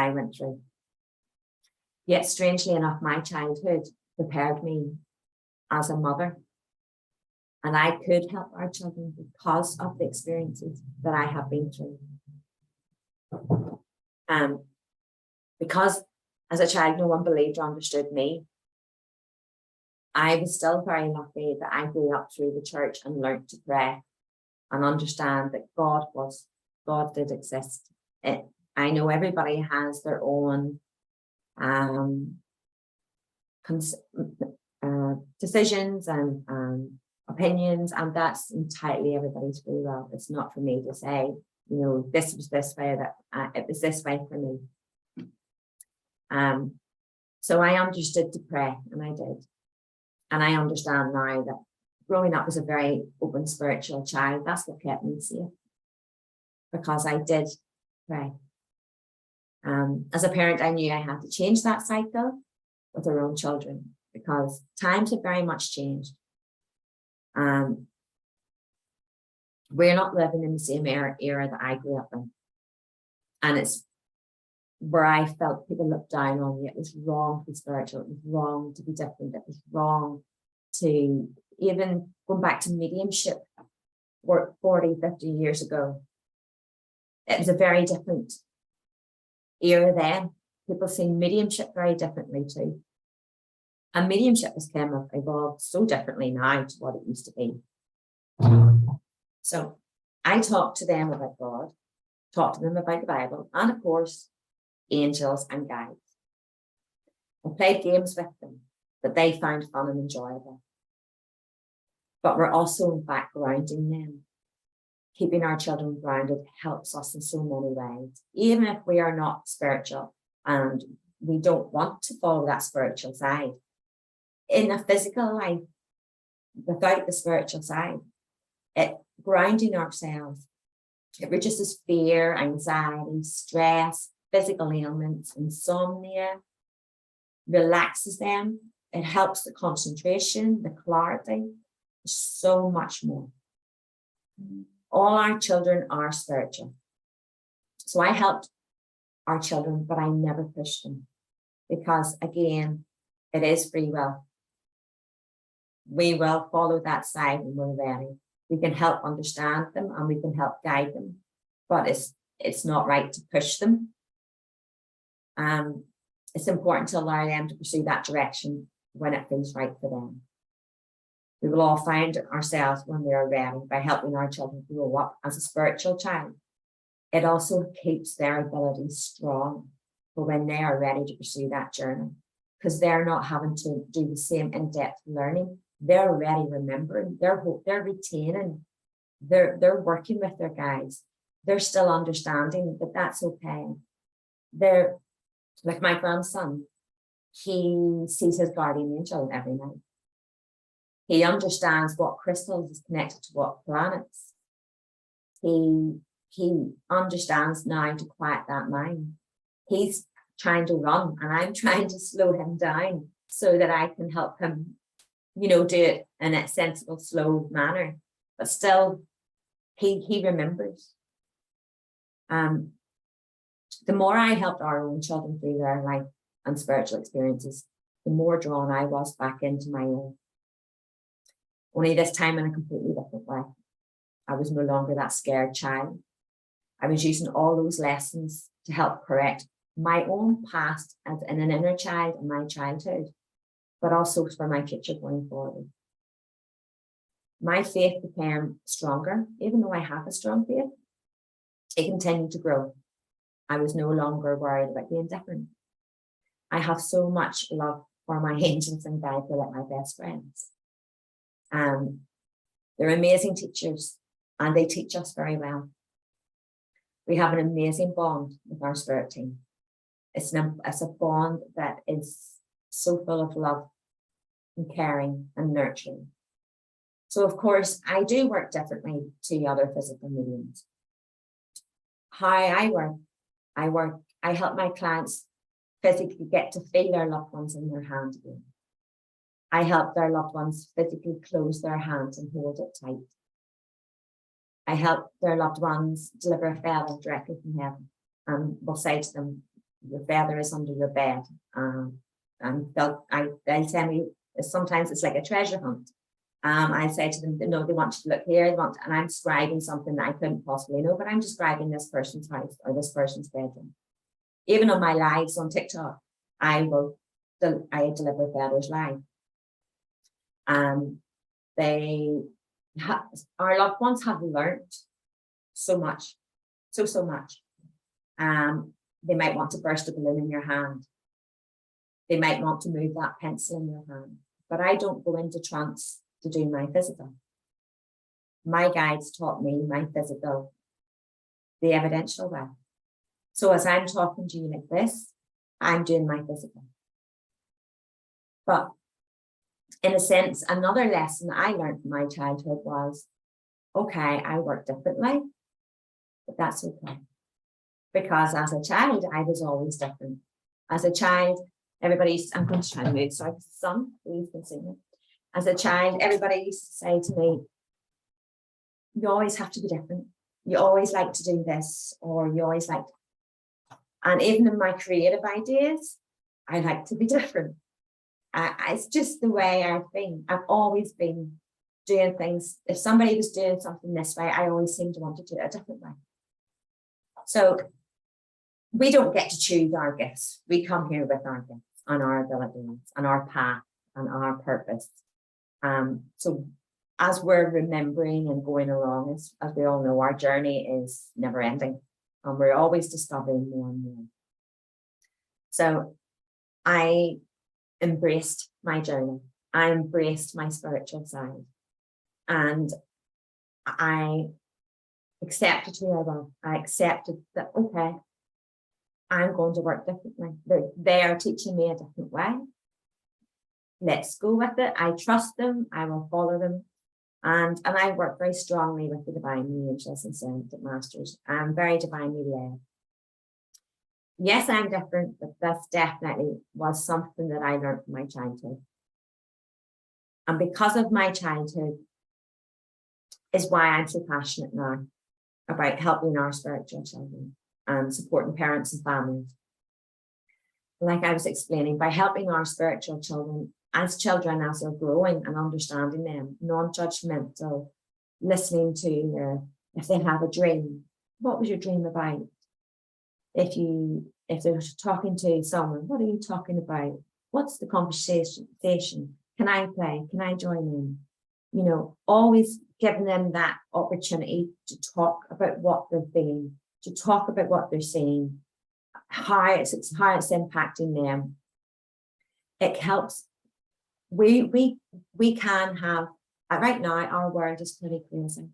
went through. Yet, strangely enough, my childhood prepared me as a mother. And I could help our children because of the experiences that I have been through. Because as a child, no one believed or understood me. I was still very lucky that I grew up through the church and learned to pray and understand that God was God did exist. I know everybody has their own decisions and opinions, and that's entirely everybody's free will. It's not for me to say, this was this way, that it was this way for me. So I understood to pray, and I did. And I understand now that growing up as a very open spiritual child, that's what kept me safe, because I did pray. As a parent, I knew I had to change that cycle with our own children, because times have very much changed. We're not living in the same era that I grew up in. And it's where I felt people looked down on me. It was wrong to be spiritual. It was wrong to be different. It was wrong to, even going back to mediumship 40, 50 years ago. It was a very different era then. People see mediumship very differently too. And mediumship has evolved so differently now to what it used to be. So I talked to them about God, talked to them about the Bible, and of course, angels and guides. I played games with them that they found fun and enjoyable. But we're also, in fact, grounding them. Keeping our children grounded helps us in so many ways. Even if we are not spiritual and we don't want to follow that spiritual side, in a physical life, without the spiritual side, grounding ourselves, it reduces fear, anxiety, stress, physical ailments, insomnia, relaxes them. It helps the concentration, the clarity, so much more. All our children are spiritual. So I helped our children, but I never pushed them, because again, it is free will. We will follow that side when we're ready. We can help understand them and we can help guide them, but it's not right to push them. It's important to allow them to pursue that direction when it feels right for them. We will all find ourselves when we are ready by helping our children grow up as a spiritual child. It also keeps their abilities strong for when they are ready to pursue that journey, because they're not having to do the same in-depth learning. They're already remembering, they're retaining, they're working with their guides. They're still understanding, but that's okay. They're like my grandson, he sees his guardian angel every night. He understands what crystals is connected to what planets. He understands now to quiet that mind. He's trying to run and I'm trying to slow him down so that I can help him, do it in a sensible, slow manner. But still, he remembers. The more I helped our own children through their life and spiritual experiences, the more drawn I was back into my own. Only this time in a completely different way. I was no longer that scared child. I was using all those lessons to help correct my own past as an inner child and my childhood, but also for my future going forward. My faith became stronger, even though I have a strong faith. It continued to grow. I was no longer worried about being different. I have so much love for my angels and guides. They're like my best friends. They're amazing teachers and they teach us very well. We have an amazing bond with our spirit team. It's a bond that is so full of love and caring and nurturing. So of course, I do work differently to other physical mediums. How I work, I help my clients physically get to feel their loved ones in their hand again. I help their loved ones physically close their hands and hold it tight. I help their loved ones deliver a feather directly from heaven, and will say to them, your feather is under your bed. And they'll tell me, sometimes it's like a treasure hunt. I say to them, no, they want you to look here, and I'm describing something that I couldn't possibly know, but I'm describing this person's house or this person's bedroom. Even on my lives on TikTok, I deliver feathers live. Our loved ones have learned so much so much. They might want to burst a balloon in your hand. They might want to move that pencil in your hand. But I don't go into trance to do my physical. My guides taught me my physical the evidential way. So as I'm talking to you like this, I'm doing my physical. But in a sense, another lesson I learned from my childhood was, okay, I work differently, but that's okay. Because as a child, I was always different. As a child, I'm going to try and move, sorry, son, you can see me. As a child, everybody used to say to me, you always have to be different. You always like to do this, or you always like, and even in my creative ideas, I like to be different. It's just the way I've been. I've always been doing things. If somebody was doing something this way, I always seem to want to do it a different way. So we don't get to choose our gifts. We come here with our gifts and our abilities and our path and our purpose. So as we're remembering and going along, as we all know, our journey is never ending, and we're always discovering more and more. So I embraced my journey. I embraced my spiritual side, and I accepted who I was. I accepted that, okay, I'm going to work differently. They are teaching me a different way. Let's go with it. I trust them. I will follow them. And I work very strongly with the Divine New Age Lesson Center Masters. I'm very divinely led. Yes, I'm different, but that's definitely was something that I learned from my childhood. And because of my childhood is why I'm so passionate now about helping our spiritual children and supporting parents and families. Like I was explaining, by helping our spiritual children, as they're growing and understanding them, non-judgmental, listening to if they have a dream, what was your dream about? If they're talking to someone, what are you talking about? What's the conversation? Can I play? Can I join in? You know, always giving them that opportunity to talk about what they're feeling, to talk about what they're seeing, how it's impacting them. It helps. We can have, right now, our world is pretty crazy.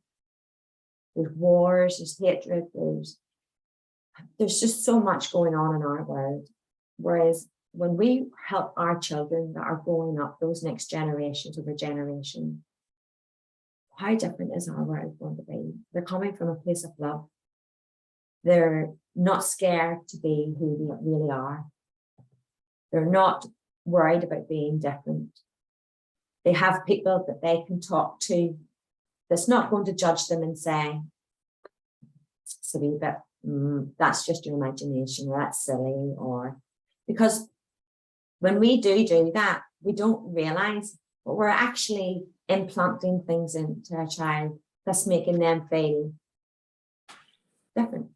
There's wars, there's hatred, there's just so much going on in our world. Whereas when we help our children that are growing up, those next generations over generation, how different is our world going to be? They're coming from a place of love. They're not scared to be who they really are. They're not worried about being different. They have people that they can talk to that's not going to judge them and say, it's a wee bit, that's just your imagination, or that's silly, or because when we do that, we don't realize, but we're actually implanting things into a child that's making them feel different.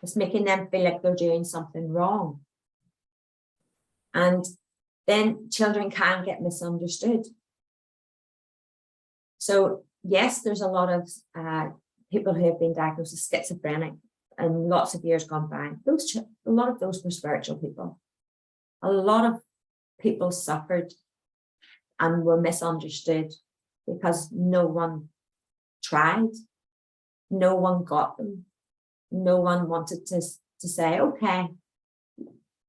It's making them feel like they're doing something wrong. And then children can get misunderstood. So yes, there's a lot of people who have been diagnosed as schizophrenic and lots of years gone by. A lot of those were spiritual people. A lot of people suffered and were misunderstood because no one tried, no one got them, no one wanted to say, okay,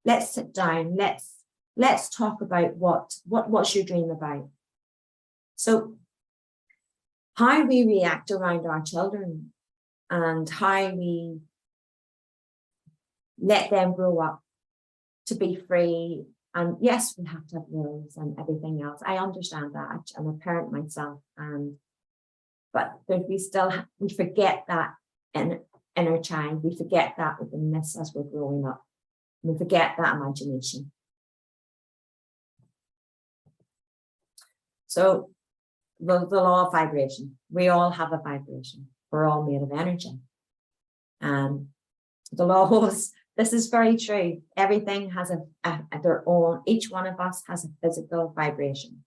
let's sit down, let's talk about what's your dream about. So how we react around our children and how we let them grow up to be free. And yes, we have to have rules and everything else. I understand that. I'm a parent myself, but we forget that inner child. We forget that within this as we're growing up. We forget that imagination. So the law of vibration. We all have a vibration. We're all made of energy. The laws. This is very true. Everything has their own, each one of us has a physical vibration.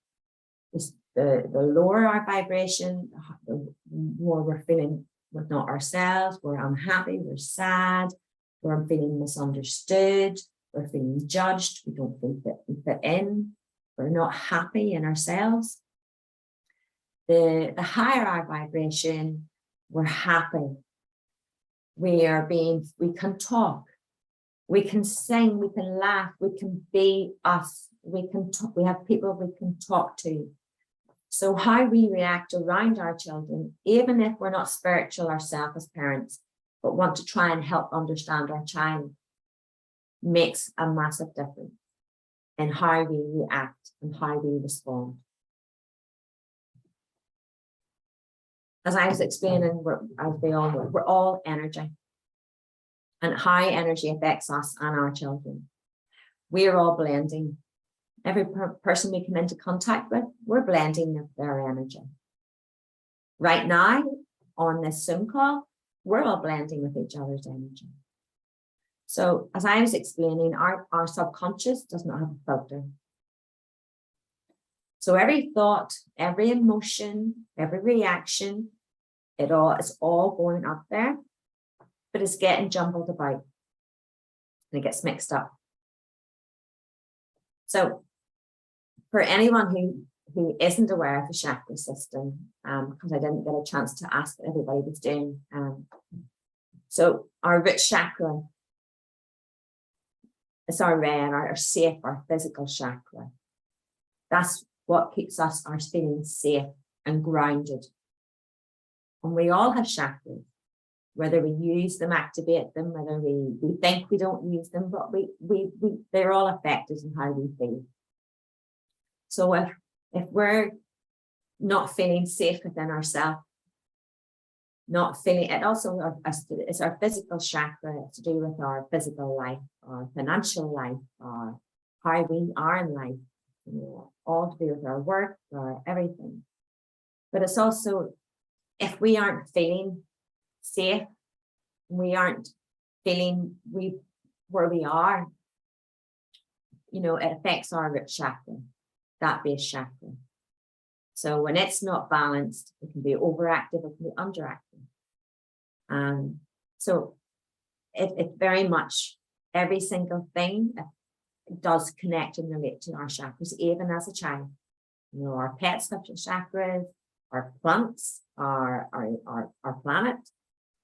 The lower our vibration, the more we're feeling with not ourselves, we're unhappy, we're sad, we're feeling misunderstood, we're feeling judged, we don't feel that we fit in, we're not happy in ourselves. The higher our vibration, we're happy. We can talk, we can sing, we can laugh, we can be us, we have people we can talk to. So how we react around our children, even if we're not spiritual ourselves as parents, but want to try and help understand our child, makes a massive difference in how we react and how we respond. As I was explaining, we're all energy, and how energy affects us and our children. We are all blending. Every person we come into contact with, we're blending their energy. Right now, on this Zoom call, we're all blending with each other's energy. So as I was explaining, our subconscious does not have a filter. So every thought, every emotion, every reaction, it's all going up there, but it's getting jumbled about and it gets mixed up. So for anyone who isn't aware of the chakra system, because I didn't get a chance to ask what everybody was doing. So our root chakra is our red, our safe, our physical chakra. That's what keeps us feeling safe and grounded. And we all have chakras, whether we use them, activate them, whether we think we don't use them, but they're all affected in how we feel. So if we're not feeling safe within ourselves, not feeling it, also it's our physical chakra. It's to do with our physical life, our financial life, our how we are in life, all to do with our work, our everything. But it's also, if we aren't feeling safe, we aren't feeling where we are, it affects our root chakra, that base chakra. So when it's not balanced, it can be overactive, it can be underactive. So it very much, every single thing does connect and relate to our chakras, even as a child. Our pets have chakras, our plants, our planet,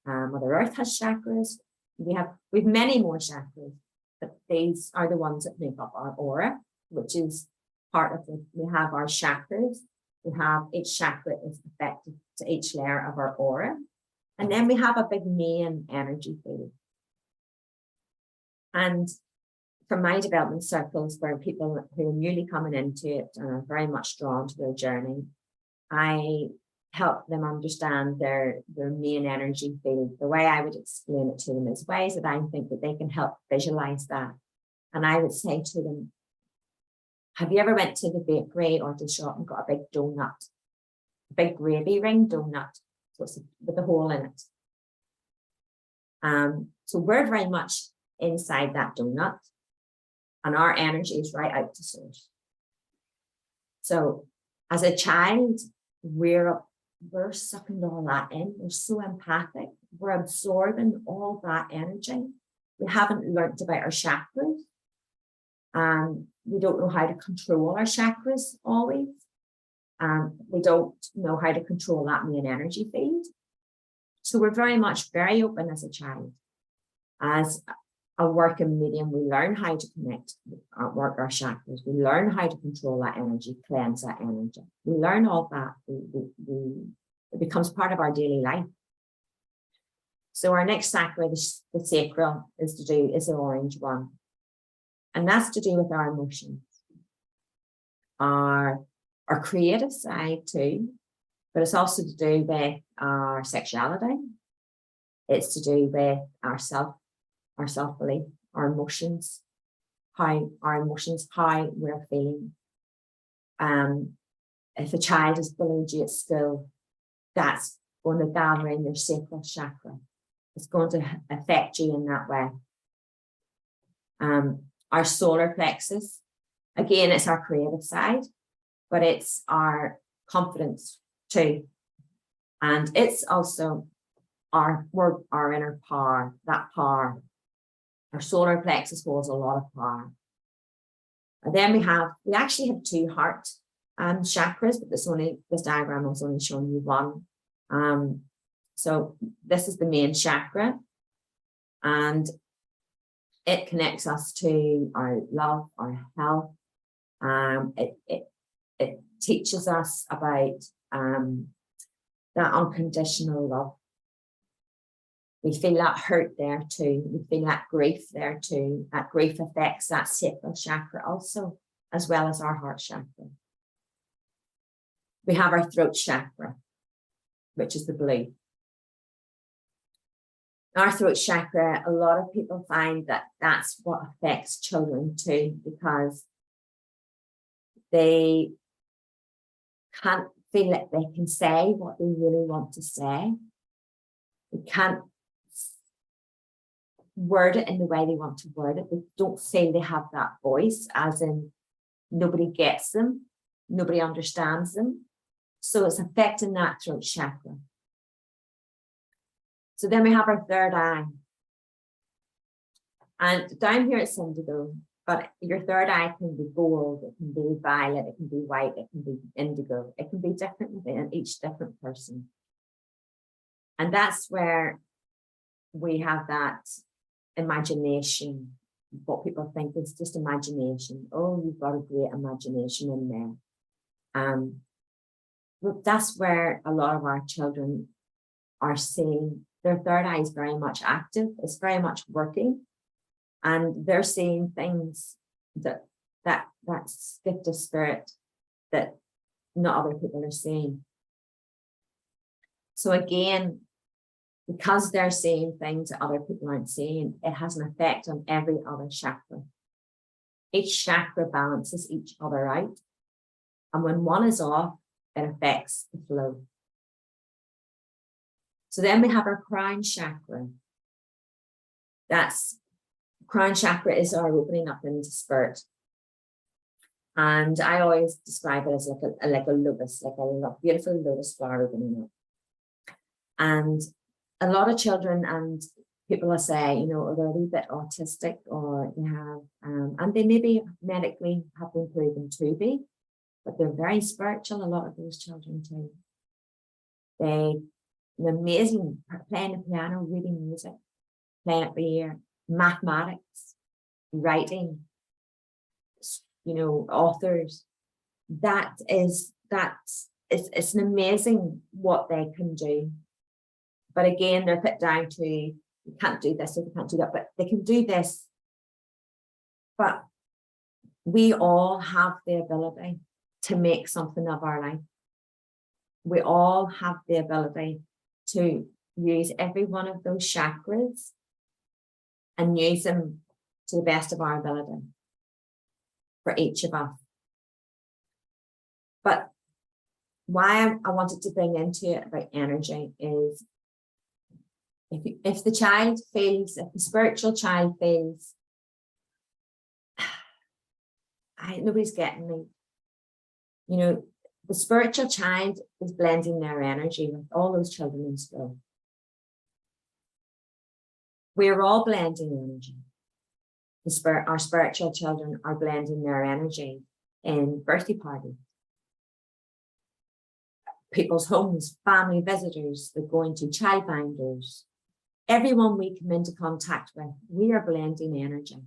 Mother Earth has chakras. We have many more chakras, but these are the ones that make up our aura, which is part of we have our chakras. We have each chakra is affected to each layer of our aura. And then we have a big main energy field. And from my development circles, where people who are newly coming into it and are very much drawn to their journey, I help them understand their main energy field. The way I would explain it to them is ways that I think that they can help visualize that. And I would say to them, have you ever went to the bakery or to the shop and got a big donut, a big gravy ring donut, so it's with a hole in it? So we're very much inside that donut, and our energy is right out to source. So as a child, we're sucking all that in. We're so empathic. We're absorbing all that energy. We haven't learned about our chakras. We don't know how to control our chakras always. We don't know how to control that main energy field. So we're very open as a child. As a working medium, we learn how to connect, work our chakras. We learn how to control that energy, cleanse that energy. We learn all that. It becomes part of our daily life. So our next chakra, the sacral, is the orange one. And that's to do with our emotions, our creative side too, but it's also to do with our sexuality. It's to do with our self-belief, our emotions, how we're feeling. If a child is bullied you at school, that's going to gather in your sacral chakra. It's going to affect you in that way. Our solar plexus, again, it's our creative side, but it's our confidence too. And it's also our inner power, that power. Our solar plexus holds a lot of power. And then we actually have 2 heart chakras, but this diagram is only showing you one. So this is the main chakra, and it connects us to our love, our health. It teaches us about that unconditional love. We feel that hurt there too. We feel that grief there too. That grief affects that sacral chakra also, as well as our heart chakra. We have our throat chakra, which is the blue. Our throat chakra, a lot of people find that that's what affects children too, because they can't feel that they can say what they really want to say. They can't word it in the way they want to word it. They don't feel they have that voice, as in nobody gets them, nobody understands them. So it's affecting that throat chakra. So then we have our third eye. And down here it's indigo, but your third eye can be gold, it can be violet, it can be white, it can be indigo. It can be different within each different person. And that's where we have that imagination. What people think is just imagination. Oh, you've got a great imagination in there. But that's where a lot of our children are seeing their third eye is very much active. It's very much working, and they're seeing things that gift of spirit that not other people are seeing. So again, because they're seeing things that other people aren't seeing, it has an effect on every other chakra. Each chakra balances each other out. And when one is off, it affects the flow. So then we have our crown chakra. Crown chakra is our opening up into spirit. And I always describe it as like a lotus, like a beautiful lotus flower opening up. And a lot of children and people will say, they're a wee bit autistic, or they have, and they maybe medically have been proven to be, but they're very spiritual, a lot of those children too. They're amazing, playing the piano, reading music, playing it by ear, mathematics, writing, authors. It's an amazing what they can do. But again, they're put down to, you can't do this, or you can't do that, but they can do this. But we all have the ability to make something of our life. We all have the ability to use every one of those chakras and use them to the best of our ability for each of us. But why I wanted to bring into it about energy is, if the spiritual child feels, nobody's getting me, the spiritual child is blending their energy with all those children in school. We're all blending energy. Our spiritual children are blending their energy in birthday parties, people's homes, family visitors, they're going to childminders. Everyone we come into contact with, we are blending energy.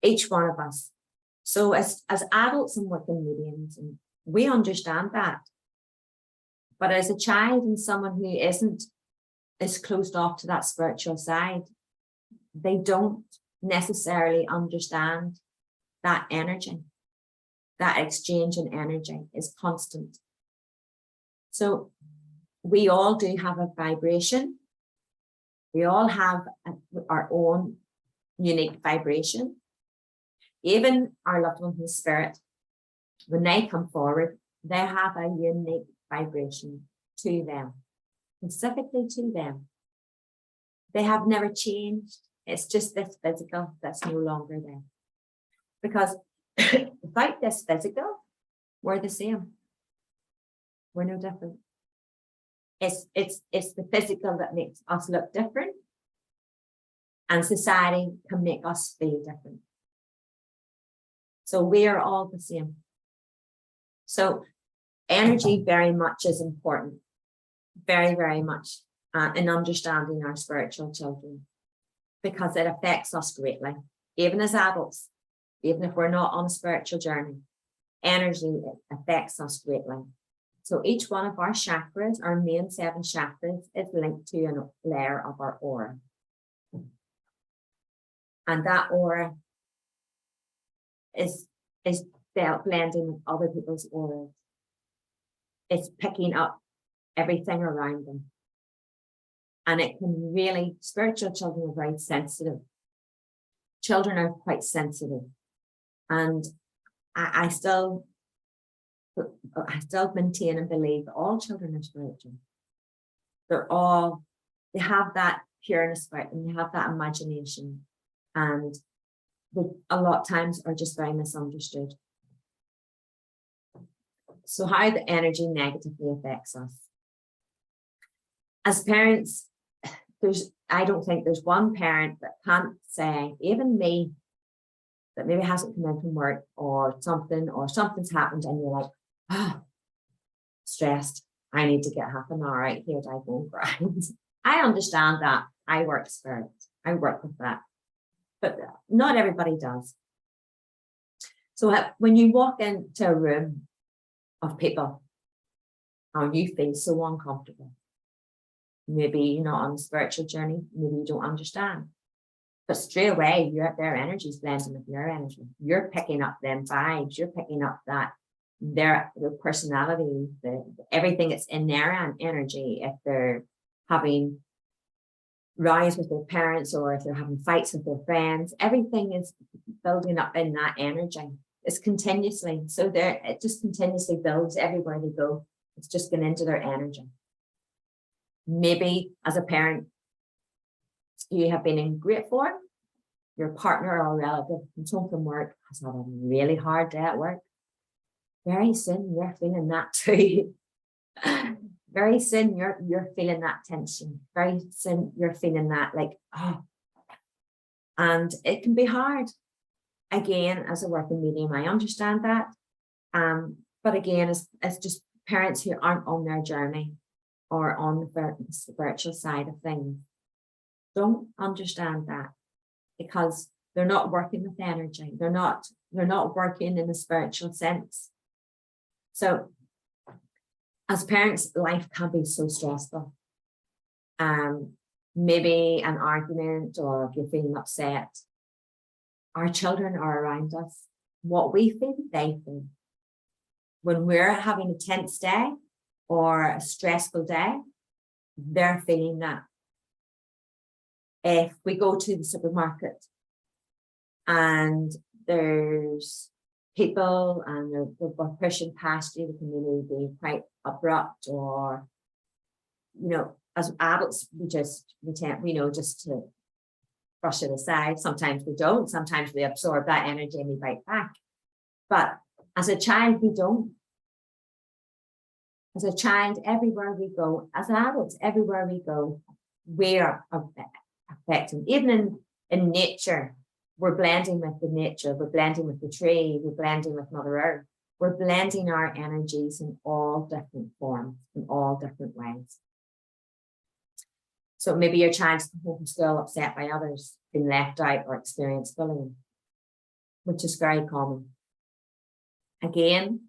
Each one of us. So as adults and working mediums, and we understand that. But as a child and someone who is closed off to that spiritual side, they don't necessarily understand that energy. That exchange in energy is constant. So we all do have a vibration. We all have our own unique vibration. Even our loved ones in spirit, when they come forward, they have a unique vibration to them, specifically to them. They have never changed. It's just this physical that's no longer there. Because without this physical, we're the same. We're no different. It's the physical that makes us look different. And society can make us feel different. So we are all the same. So energy very much is important. Very, very much in understanding our spiritual children. Because it affects us greatly. Even as adults. Even if we're not on a spiritual journey. Energy affects us greatly. So each one of our chakras, our main 7 chakras, is linked to a layer of our aura. And that aura is blending with other people's auras. It's picking up everything around them. And it can really, spiritual children are very sensitive. Children are quite sensitive. And I still maintain and believe that all children are spiritual. They have that pureness about them, they have that imagination. And they, a lot of times, are just very misunderstood. So how the energy negatively affects us. As parents, I don't think there's one parent that can't say, even me, that maybe hasn't come in from work or something's happened and you're like, oh, stressed. I need to get half an hour out here to go and grind. I understand that. I work spirit. I work with that. But not everybody does. So when you walk into a room of people and you feel so uncomfortable, maybe you're not on a spiritual journey, maybe you don't understand. But straight away, their energy is blending with your energy. You're picking up them vibes. You're picking up that their personality, everything that's in their energy. If they're having rise with their parents or if they're having fights with their friends, everything is building up in that energy. It's continuously. So it just continuously builds everywhere they go. It's just going into their energy. Maybe as a parent, you have been in great form. Your partner or relative comes home from work, has had a really hard day at work. Very soon you're feeling that too. Very soon you're feeling that tension. Very soon you're feeling that like, oh. And it can be hard. Again, as a working medium, I understand that. But again, as just parents who aren't on their journey or on the spiritual side of things, don't understand that because they're not working with energy. They're not working in the spiritual sense. So as parents, life can be so stressful. Maybe an argument or if you're feeling upset, our children are around us. What we feel, they feel. When we're having a tense day or a stressful day, they're feeling that. If we go to the supermarket and there's people and they're pushing past you, they can really be quite abrupt or, as adults, we just to brush it aside. Sometimes we don't, sometimes we absorb that energy and we bite back. But as a child, we don't. As a child, everywhere we go, as adults, everywhere we go, we are affecting. Even in nature, we're blending with the nature, we're blending with the tree, we're blending with Mother Earth. We're blending our energies in all different forms, in all different ways. So maybe your child's come home from school upset by others, been left out or experienced bullying, which is very common. Again,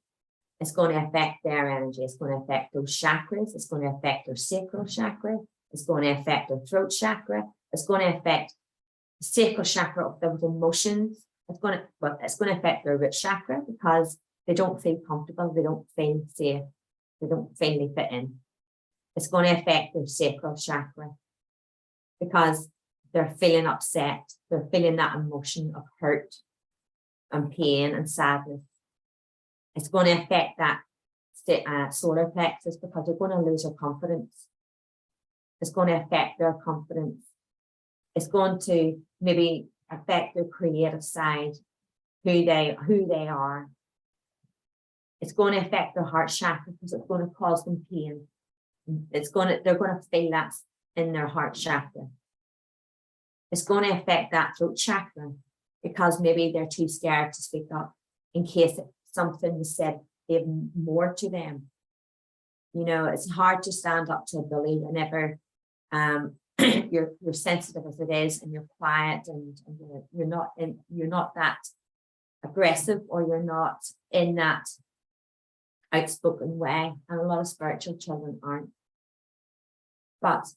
it's going to affect their energy. It's going to affect those chakras. It's going to affect their sacral chakra. It's going to affect their throat chakra. It's going to affect the sacral chakra of those emotions. It's going to affect their root chakra because they don't feel comfortable. They don't feel safe. They don't feel they fit in. It's going to affect their sacral chakra because they're feeling upset. They're feeling that emotion of hurt and pain and sadness. It's going to affect that solar plexus because they're going to lose their confidence. It's going to affect their confidence. It's going to maybe affect their creative side, who they are. It's going to affect their heart chakra because it's going to cause them pain. they're gonna feel that in their heart chakra. It's going to affect that throat chakra because maybe they're too scared to speak up in case something was said even more to them. You know, it's hard to stand up to a bully whenever you're sensitive as it is, and you're quiet, and you're not that aggressive, or you're not in that outspoken way, and a lot of spiritual children aren't. But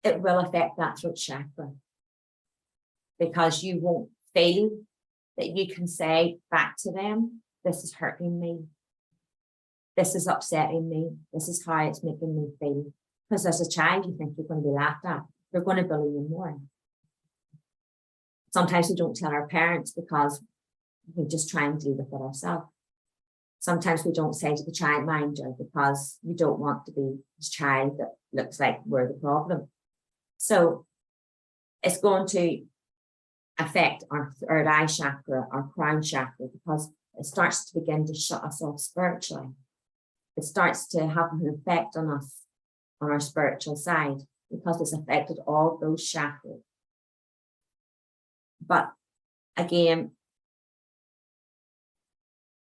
it will affect that throat chakra because you won't feel that you can say back to them, this is hurting me, this is upsetting me, this is how it's making me feel. Because as a child, you think you're going to be laughed at, they're going to bully you more. Sometimes we don't tell our parents because we just try and deal with it ourselves. Sometimes we don't say to the childminder because we don't want to be this child that looks like we're the problem. So it's going to affect our third eye chakra, our crown chakra, because it starts to begin to shut us off spiritually. It starts to have an effect on us, on our spiritual side, because it's affected all those chakras. But again,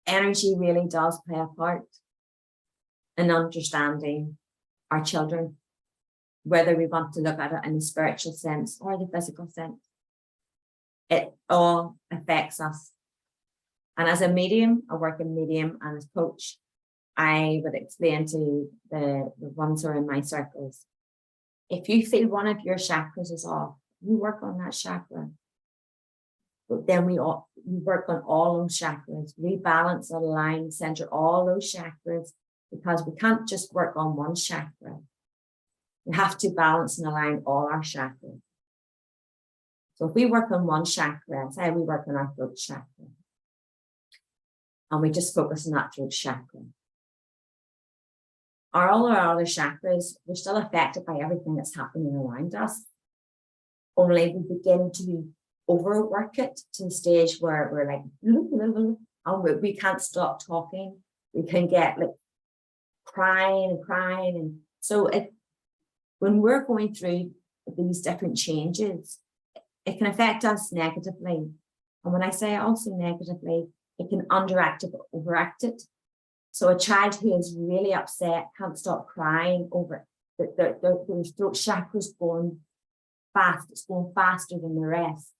energy really does play a part in understanding our children, whether we want to look at it in the spiritual sense or the physical sense. It all affects us. And as a medium, a working medium, and as coach, I would explain to the ones who are in my circles, if you feel one of your chakras is off, you work on that chakra. But then we work on all those chakras, rebalance, align, center all those chakras, because we can't just work on one chakra. We have to balance and align all our chakras. So if we work on one chakra, say we work on our throat chakra, and we just focus on that throat chakra, all our other chakras, we're still affected by everything that's happening around us. Only we begin to overwork it to the stage where we're like, and we can't stop talking. We can get like crying and crying. And so when we're going through these different changes, it can affect us negatively. And when I say also negatively, it can underact it, overact it. So a child who is really upset can't stop crying over it. Their throat chakra's going fast. It's going faster than the rest.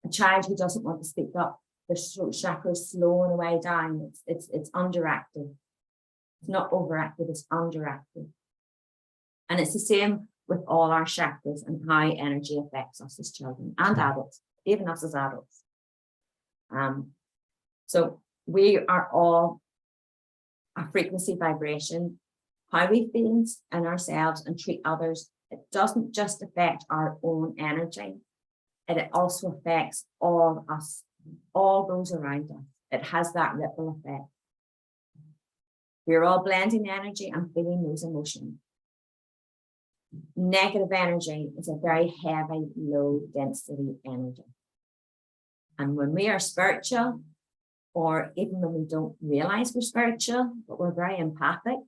A child who doesn't want to speak up, their throat chakra is slowing away down. It's underactive. It's not overactive, it's underactive. And it's the same with all our chakras and how energy affects us as children and adults, even us as adults. So we are all a frequency vibration. How we feel in ourselves and treat others, it doesn't just affect our own energy. It also affects all of us, all those around us. It has that ripple effect. We're all blending energy and feeling those emotions. Negative energy is a very heavy, low density energy. And when we are spiritual, or even when we don't realize we're spiritual, but we're very empathic,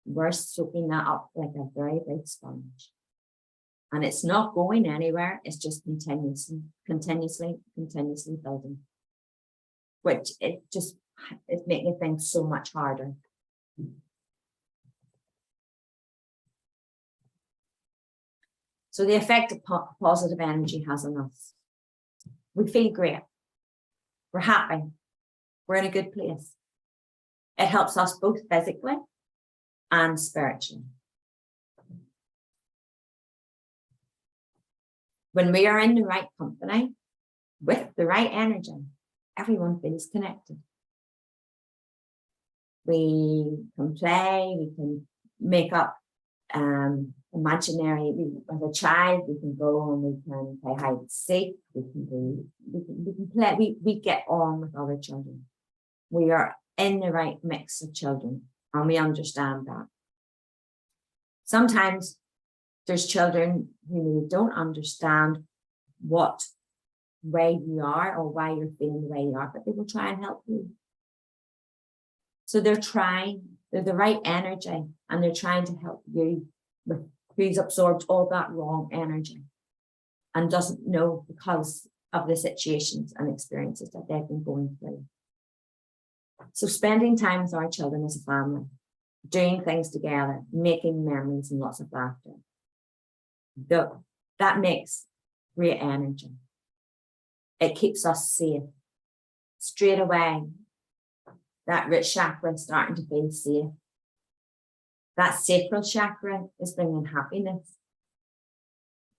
we're soaking that up like a very big sponge. And it's not going anywhere, it's just continuously building. Which it's making things so much harder. So the effect of positive energy has on us. We feel great. We're happy. We're in a good place. It helps us both physically and spiritually. When we are in the right company, with the right energy, everyone feels connected. We can play, we can make up imaginary, as a child, we can go and we can play hide and seek, we can play, we get on with other children. We are in the right mix of children and we understand that. Sometimes there's children who don't understand what way you are or why you're feeling the way you are, but they will try and help you. So they're trying They're the right energy, and they're trying to help you with who's absorbed all that wrong energy and doesn't know because of the situations and experiences that they've been going through. So spending time with our children as a family, doing things together, making memories and lots of laughter, that makes great energy. It keeps us safe. Straight away, that root chakra is starting to feel safe. That sacral chakra is bringing happiness.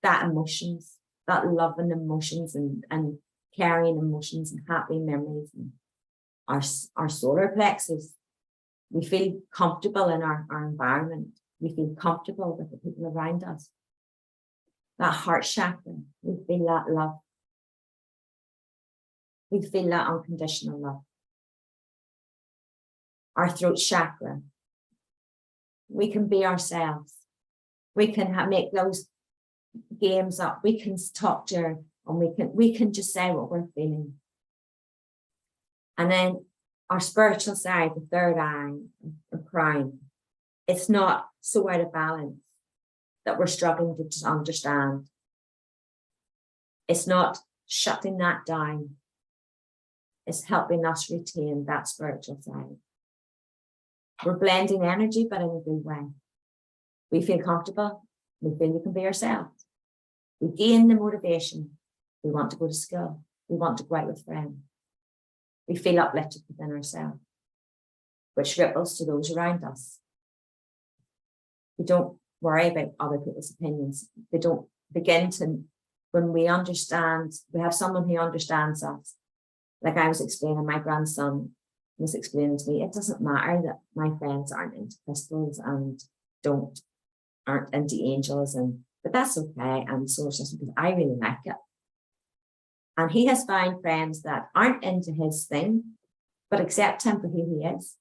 That emotions, that love and emotions and carrying emotions and happy memories. And our solar plexus, we feel comfortable in our environment. We feel comfortable with the people around us. That heart chakra, we feel that love. We feel that unconditional love. Our throat chakra, we can be ourselves. We can make those games up. We can talk to her, and we can just say what we're feeling. And then our spiritual side, the third eye, of crying, it's not so out of balance that we're struggling to just understand. It's not shutting that down. It's helping us retain that spiritual side. We're blending energy, but in a good way. We feel comfortable. We feel we can be ourselves. We gain the motivation. We want to go to school. We want to go out with friends. We feel uplifted within ourselves, which ripples to those around us. We don't worry about other people's opinions. They don't begin to, when we understand, we have someone who understands us. Like I was explaining, my grandson was explaining to me, it doesn't matter that my friends aren't into crystals and aren't into angels, but that's okay. And so it's just because I really like it. And he has found friends that aren't into his thing, but accept him for who he is.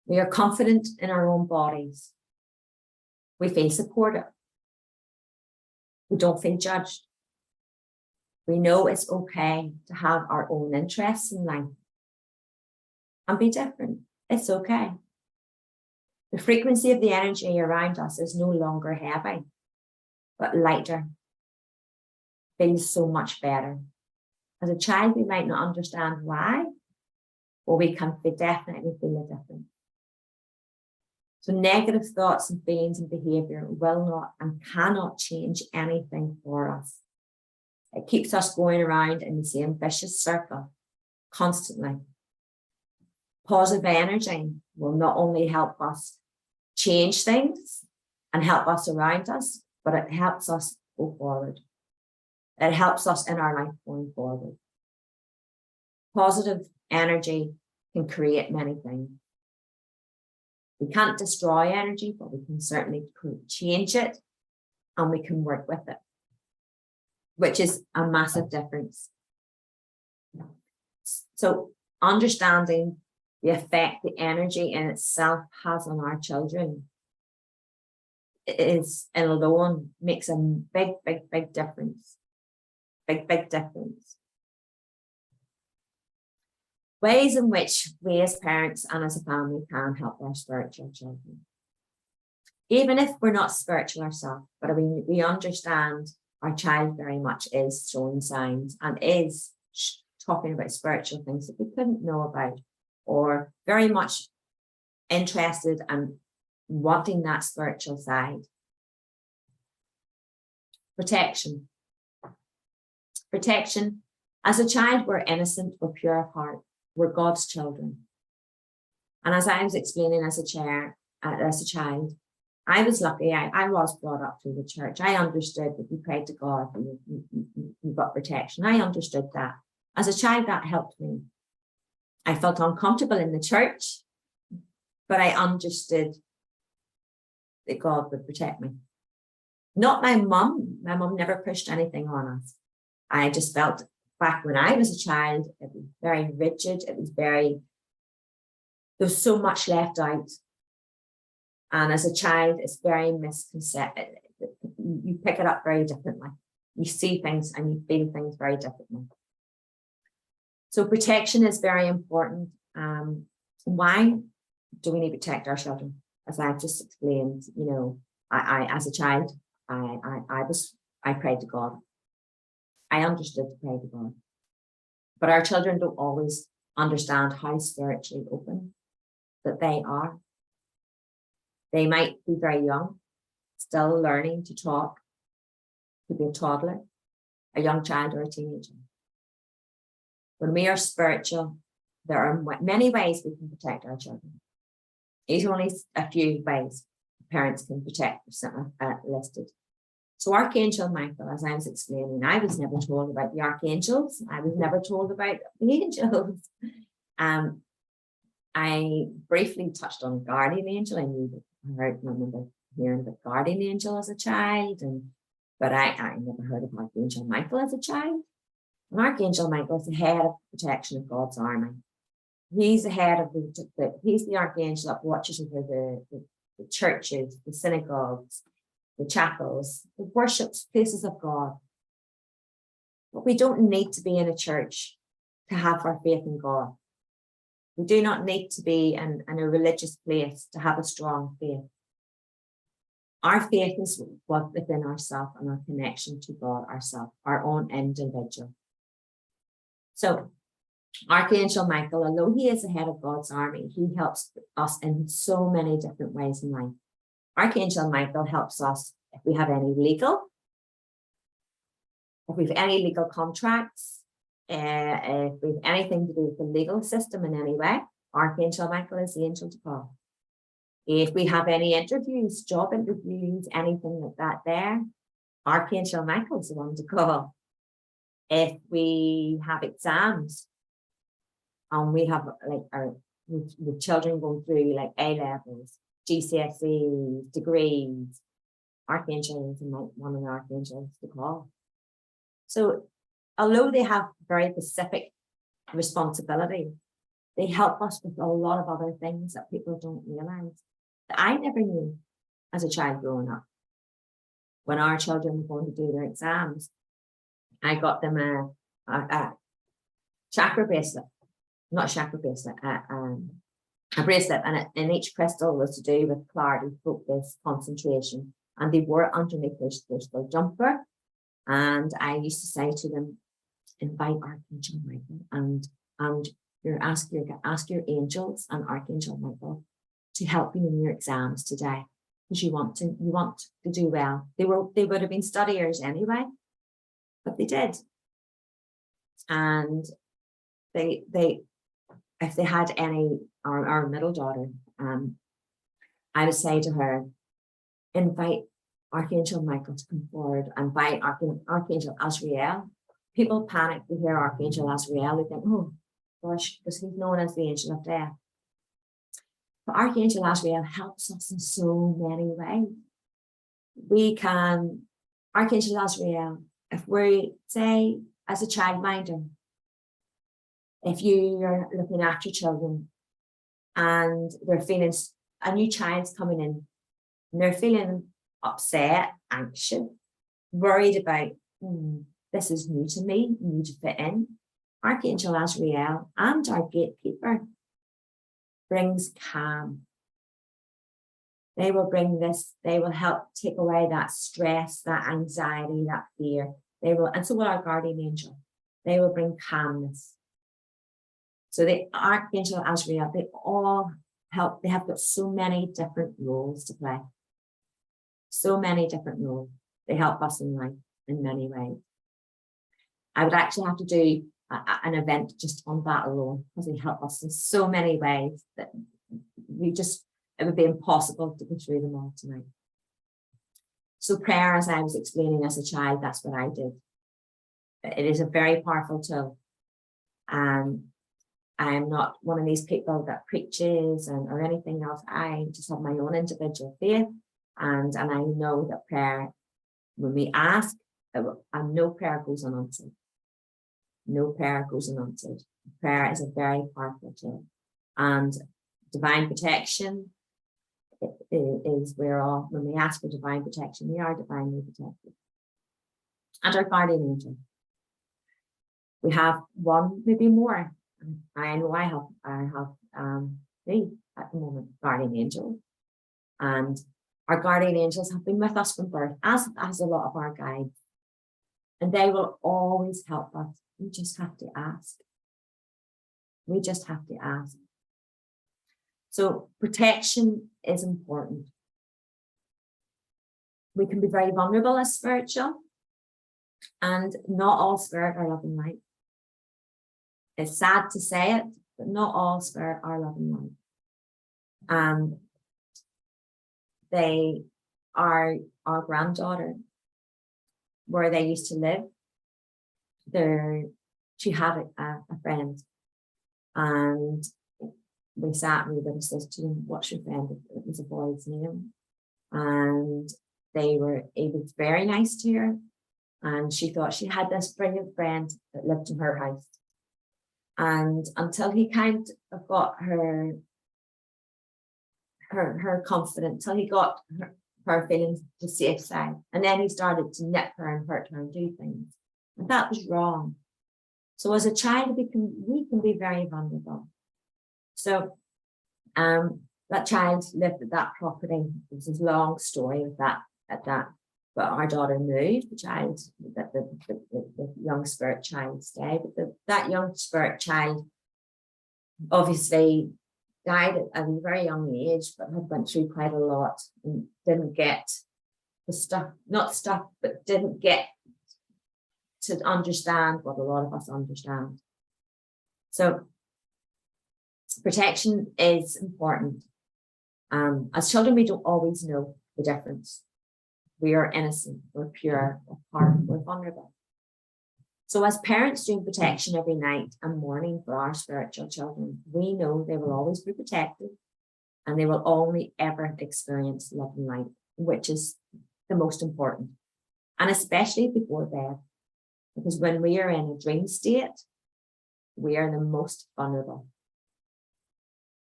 We are confident in our own bodies. We feel supported. We don't feel judged. We know it's okay to have our own interests in life and be different. It's okay. The frequency of the energy around us is no longer heavy, but lighter. Feels so much better. As a child, we might not understand why, but we can definitely feel a difference. So negative thoughts and feelings and behavior will not and cannot change anything for us. It keeps us going around in the same vicious circle constantly. Positive energy will not only help us change things and help us around us, but it helps us go forward. It helps us in our life going forward. Positive energy can create many things. We can't destroy energy, but we can certainly change it and we can work with it, which is a massive difference. So understanding the effect the energy in itself has on our children is alone makes a big, big, big difference. Big, big difference. Ways in which we as parents and as a family can help our spiritual children. Even if we're not spiritual ourselves, but we understand our child very much is showing signs and is talking about spiritual things that we couldn't know about, or very much interested and wanting that spiritual side. Protection. Protection. As a child, we're innocent, we're pure of heart, we're God's children. And as I was explaining as a child, I was lucky. I was brought up through the church. I understood that you prayed to God and you got protection. I understood that. As a child, that helped me. I felt uncomfortable in the church, but I understood that God would protect me. Not my mum. My mum never pushed anything on us. I just felt back when I was a child, it was very rigid. There was so much left out. And as a child, it's very misconcepted. You pick it up very differently. You see things and you feel things very differently. So protection is very important. Why do we need to protect our children? As I've just explained, you know, I as a child, I prayed to God. I understood to pray to God. But our children don't always understand how spiritually open that they are. They might be very young, still learning to talk, to be a toddler, a young child, or a teenager. When we are spiritual, there are many ways we can protect our children. These are only a few ways parents can protect listed. So Archangel Michael, as I was explaining, I was never told about the archangels. I was never told about the angels. I briefly touched on guardian angel. I remember hearing about guardian angel as a child, but I never heard of Archangel Michael as a child. And Archangel Michael is the head of protection of God's army. He's the head of he's the archangel that watches over the churches, the synagogues, the chapels, the worship places of God. But we don't need to be in a church to have our faith in God. We do not need to be in a religious place to have a strong faith. Our faith is within ourselves and our connection to God ourselves, our own individual. So Archangel Michael, although he is the head of God's army, he helps us in so many different ways in life. Archangel Michael helps us if we have any legal contracts, if we have anything to do with the legal system in any way, Archangel Michael is the angel to call. If we have any interviews, job interviews, anything like that there, Archangel Michael is the one to call. If we have exams, and we have with children going through like A levels, GCSE, degrees, Archangel is one of the archangels to call. So although they have very specific responsibility, they help us with a lot of other things that people don't realize that I never knew as a child growing up. When our children were going to do their exams, I got them a chakra bracelet, not a chakra bracelet, a bracelet, and in each crystal was to do with clarity, focus, concentration, and they wore it underneath their jumper. And I used to say to them, invite Archangel Michael and ask your angels and Archangel Michael to help you in your exams today, because you want to do well. They would have been studiers anyway, but they did. And they if they had any, our middle daughter, I would say to her, invite Archangel Michael to come forward, invite Archangel Azrael. People panic to hear Archangel Azrael. They think, oh gosh, because he's known as the angel of death. But Archangel Azrael helps us in so many ways. Archangel Azrael, if we say as a childminder, if you are looking after children and they're feeling, a new child's coming in and they're feeling upset, anxious, worried about, this is new to me, new to fit in. Archangel Azrael and our gatekeeper brings calm. They will bring this, they will help take away that stress, that anxiety, that fear. And so will our guardian angel. They will bring calmness. So the Archangel Azrael, they all help. They have got so many different roles to play. So many different roles. They help us in life in many ways. I would actually have to do an event just on that alone, because they help us in so many ways that it would be impossible to go through them all tonight. So prayer, as I was explaining as a child, that's what I did. It is a very powerful tool. I am not one of these people that preaches or anything else. I just have my own individual faith, and I know that prayer, when we ask, and no prayer goes unanswered. No prayer goes unanswered. Prayer is a very powerful tool, and divine protection is when we ask for divine protection, we are divinely protected. And our guardian angel, we have one, maybe more. I know I have 3 at the moment, guardian angels. And our guardian angels have been with us from birth, as a lot of our guides. And they will always help us. We just have to ask. We just have to ask. So protection is important. We can be very vulnerable as spiritual, and not all spirit are love and light. It's sad to say it, but not all spirit are love and light. They are our granddaughter, where they used to live. She had a friend, and we sat and we would assist to them, what's your friend? It was a boy's name. And it was very nice to her. And she thought she had this brilliant friend that lived in her house. And until he kind of got her confidence, until he got her feeling the safe side. And then he started to nip her and hurt her and do things. And that was wrong. So as a child, we can be very vulnerable. So that child lived at that property. There's this long story with that. But our daughter moved, the young spirit child stayed. But that young spirit child obviously died at a very young age, but had went through quite a lot and didn't get didn't get to understand what a lot of us understand. So protection is important. As children, we don't always know the difference. We are innocent, we're pure, we're vulnerable. So as parents doing protection every night and morning for our spiritual children, we know they will always be protected and they will only ever experience love and light, which is the most important. And especially before bed, because when we are in a dream state, we are the most vulnerable.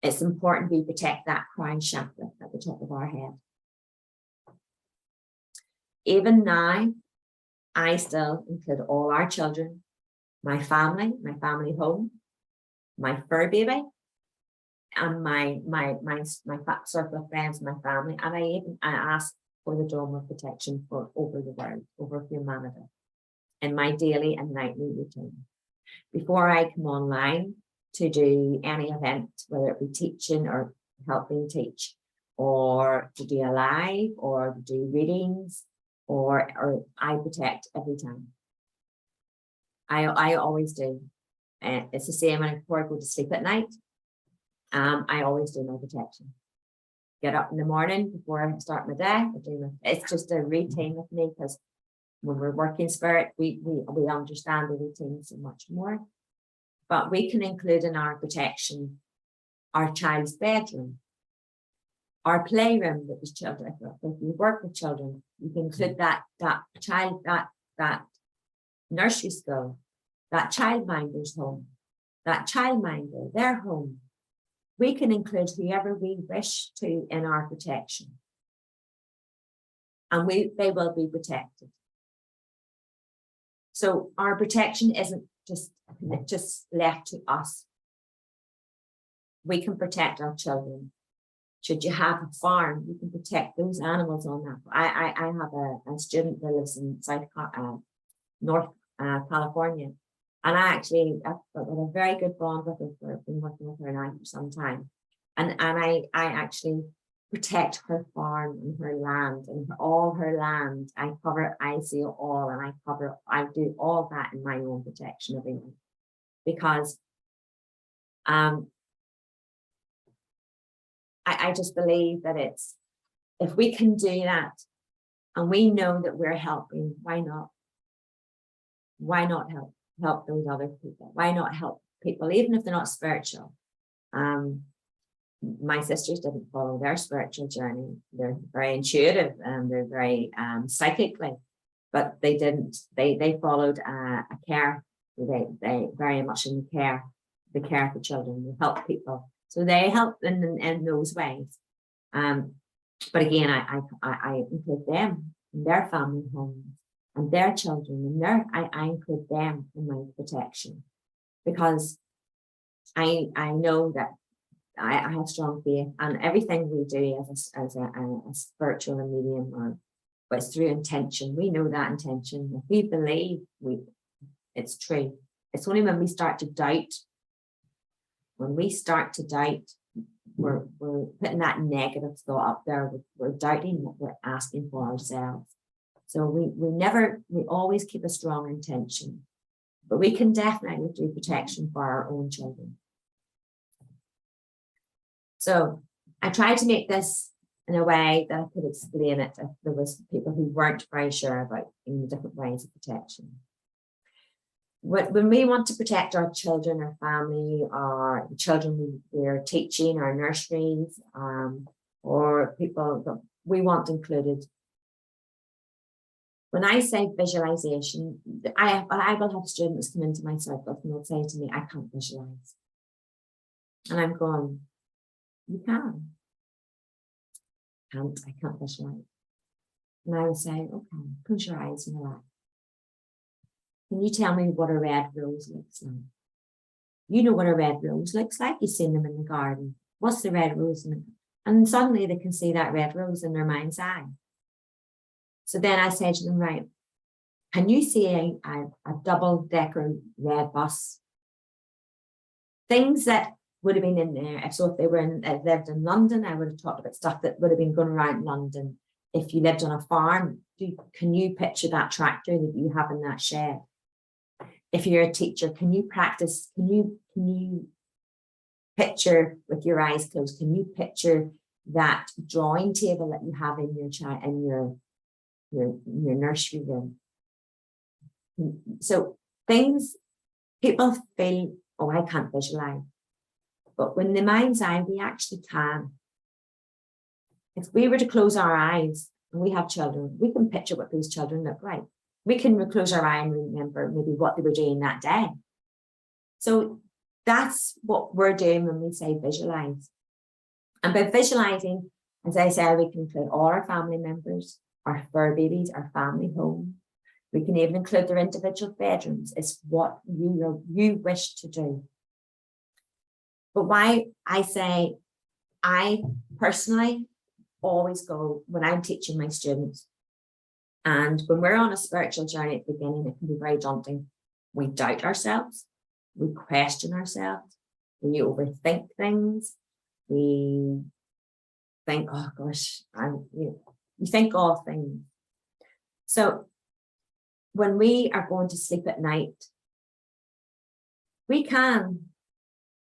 It's important we protect that crown chakra at the top of our head. Even now, I still include all our children, my family home, my fur baby, and my circle of friends, my family, and I ask for the dome of protection for over the world, over humanity, in my daily and nightly routine. Before I come online to do any event, whether it be teaching or helping teach, or to do a live, or to do readings, or I protect every time. I always do. It's the same before I go to sleep at night. I always do my protection. Get up in the morning before I start my day. It's just a routine with me, because when we're working spirit, we understand the routine so much more. But we can include in our protection our child's bedroom, our playroom with the children. If you work with children, you can include that child, that nursery school, that childminder's home, that childminder, their home. We can include whoever we wish to in our protection. And they will be protected. So our protection isn't just left to us. We can protect our children. Should you have a farm, you can protect those animals on that. I have a student that lives in North California, and I've got a very good bond with her. I've been working with her now for some time, and I actually protect her farm and her land and all her land. I see it all, and I do all that in my own protection every night, because I just believe that if we can do that and we know that we're helping, why not? Why not help those other people? Why not help people, even if they're not spiritual? My sisters didn't follow their spiritual journey. They're very intuitive and they're very psychically, but they didn't. They followed a care. They very much in the care for children. They help people. So they help in those ways. But again, I include them in their family homes and their children, and I include them in my protection, because I know that I have strong faith, and everything we do as a spiritual and medium, or but it's through intention. We know that intention. If we believe, it's true. It's only when we start to doubt. When we start to doubt, we're putting that negative thought up there. We're doubting what we're asking for ourselves. So we always keep a strong intention, but we can definitely do protection for our own children. So I tried to make this in a way that I could explain it if there was people who weren't very sure about different ways of protection. When we want to protect our children, our family, our children we're teaching, our nurseries, or people that we want included. When I say visualization, I will have students come into my circle and they'll say to me, I can't visualize. And I'm going, you can. I can't visualize. And I will say, okay, close your eyes and relax. Can you tell me what a red rose looks like? You know what a red rose looks like. You've seen them in the garden. What's the red rose? And suddenly they can see that red rose in their mind's eye. So then I say to them, right, can you see a double-decker red bus? Things that would have been in there. If they lived in London, I would have talked about stuff that would have been going around London. If you lived on a farm, can you picture that tractor that you have in that shed? If you're a teacher, can you practice? Can you picture with your eyes closed? Can you picture that drawing table that you have in your child in your nursery room? So things people feel, oh, I can't visualize. But when the mind's eye, we actually can. If we were to close our eyes and we have children, we can picture what those children look like. We can close our eye and remember maybe what they were doing that day. So that's what we're doing when we say visualize. And by visualizing, as I said, we can include all our family members, our fur babies, our family home. We can even include their individual bedrooms. It's what you wish to do. But why I say, I personally always go when I'm teaching my students, and when we're on a spiritual journey at the beginning, it can be very daunting. We doubt ourselves, we question ourselves, we overthink things, we think, oh gosh, you think all things. So when we are going to sleep at night, we can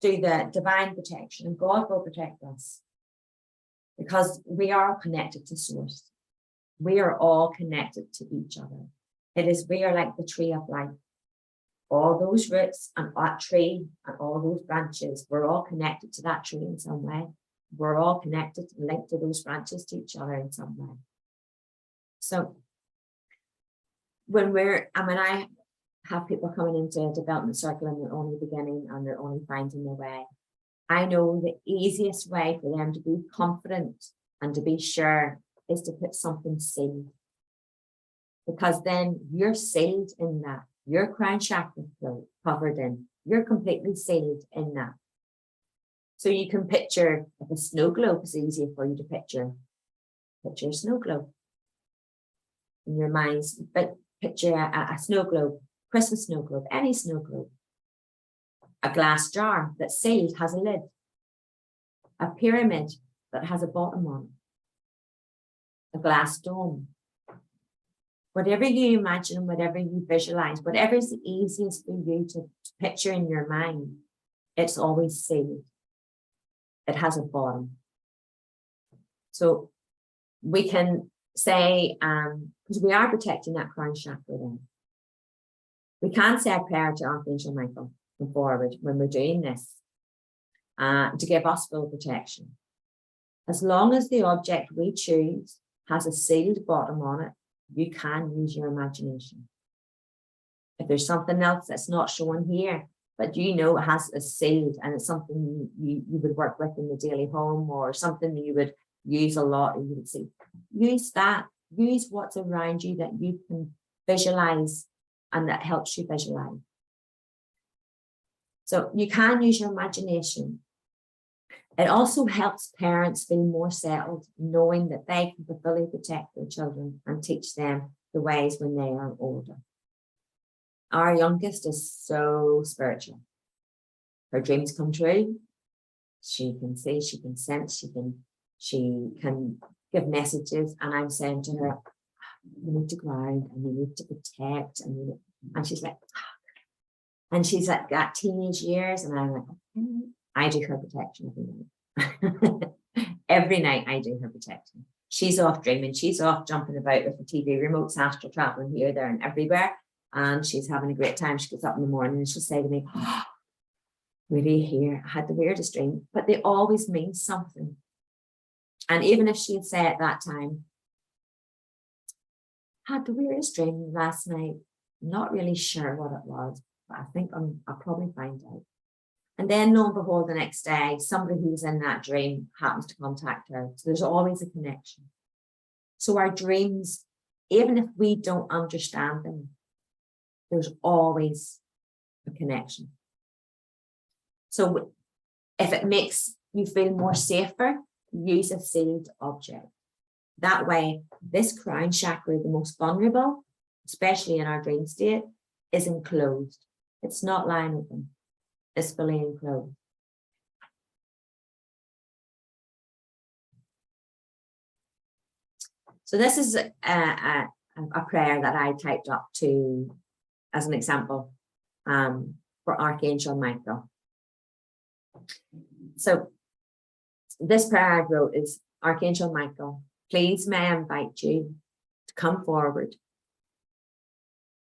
do the divine protection, and God will protect us because we are connected to source. We are all connected to each other. We are like the tree of life. All those roots and that tree and all those branches, we're all connected to that tree in some way. We're all connected and linked to those branches to each other in some way. So when I have people coming into a development circle and they're only beginning and they're only finding their way, I know the easiest way for them to be confident and to be sure is to put something sealed. Because then you're sealed in that. Your crown chakra covered in. You're completely sealed in that. So you can picture, if a snow globe is easier for you to picture a snow globe in your minds, but picture a snow globe, Christmas snow globe, any snow globe. A glass jar that's sealed has a lid. A pyramid that has a bottom on it. A glass dome. Whatever you imagine, whatever you visualize, whatever is the easiest for you to picture in your mind, it's always sealed. It has a bottom. So we can say, because we are protecting that crown chakra then, we can say a prayer to Archangel Michael forward when we're doing this to give us full protection. As long as the object we choose has a sealed bottom on it, you can use your imagination. If there's something else that's not shown here, but you know it has a sealed and it's something you would work with in the daily home or something that you would use a lot and you would see, use that. Use what's around you that you can visualize and that helps you visualize. So you can use your imagination. It also helps parents feel more settled, knowing that they can fully protect their children and teach them the ways when they are older. Our youngest is so spiritual. Her dreams come true. She can see, she can sense, she can give messages. And I'm saying to her, you need to ground and you need to protect. And she's like, and she's like got teenage years. And I'm like, I do her protection every night. Every night I do her protection. She's off dreaming. She's off jumping about with the TV remotes, astral traveling here, there, and everywhere. And she's having a great time. She gets up in the morning and she'll say to me, oh, really here, I had the weirdest dream, but they always mean something. And even if she'd say at that time, had the weirdest dream last night, not really sure what it was, but I think I'll probably find out. And then lo and behold, the next day, somebody who was in that dream happens to contact her. So there's always a connection. So our dreams, even if we don't understand them, there's always a connection. So if it makes you feel more safer, use a sealed object. That way, this crown chakra, the most vulnerable, especially in our dream state, is enclosed. It's not lying open. It's fully enclosed. So this is a prayer that I typed up to, as an example, for Archangel Michael. So this prayer I wrote is, Archangel Michael, please may I invite you to come forward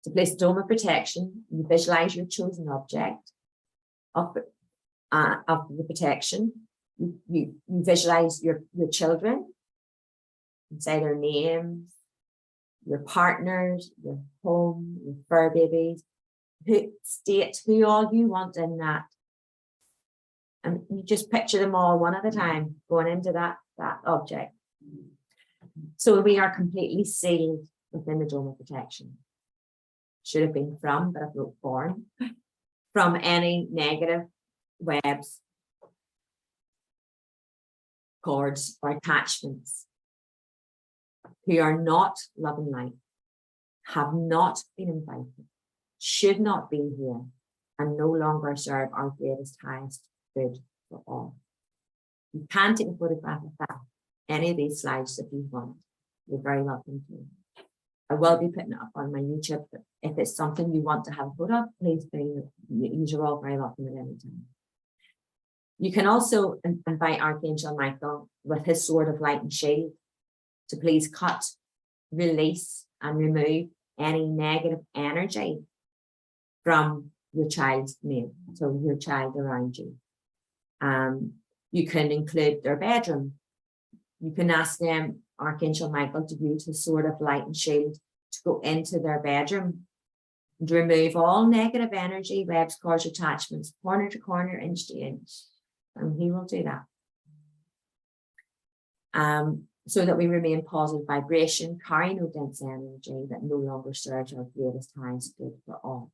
to place a dome of protection. You visualize your chosen object of the protection. You visualize your children, and say their names, your partners, your home, your fur babies, who all you want in that. And you just picture them all one at a time going into that object. So we are completely sealed within the dome of protection. Should have been from, but I wrote born, from any negative webs, cords, or attachments who are not love and light, have not been invited, should not be here, and no longer serve our greatest, highest good for all. You can take a photograph of that, any of these slides if you want. You're very welcome to. I will be putting it up on my YouTube, but if it's something you want to have a photo of, please do. You're all very welcome at any time. You can also invite Archangel Michael with his sword of light and shield to please cut, release, and remove any negative energy from your child's name, so your child around you. You can include their bedroom. You can ask them, Archangel Michael, to use his sword of light and shield to go into their bedroom and remove all negative energy, webs, cords, attachments, corner to corner, inch to inch. And he will do that. So that we remain positive vibration, carry no dense energy that no longer serves our greatest, highest good for all.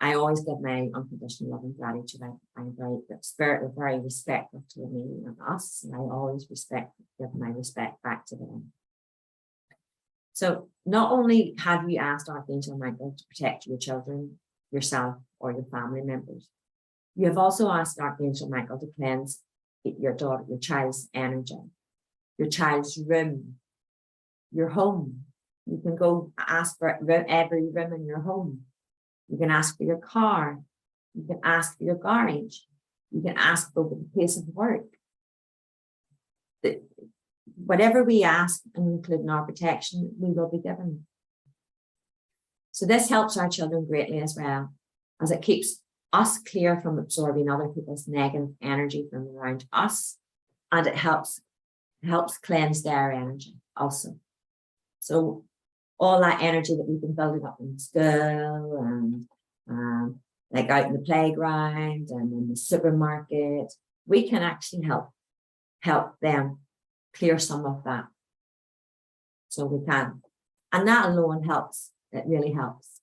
I always give my unconditional love and gratitude. I'm very, the spirit is very respectful to me and us, and I always give my respect back to them. So not only have you asked Archangel Michael to protect your children, yourself, or your family members, you have also asked Archangel Michael to cleanse your daughter, your child's energy, your child's room, your home. You can go ask for every room in your home. You can ask for your car. You can ask for your garage. You can ask for the place of work. Whatever we ask, and include in our protection, we will be given. So this helps our children greatly as well, as it keeps us clear from absorbing other people's negative energy from around us, and it helps cleanse their energy also. So all that energy that we've been building up in school and like out in the playground and in the supermarket, we can actually help them clear some of that. So we can. And that alone helps. It really helps.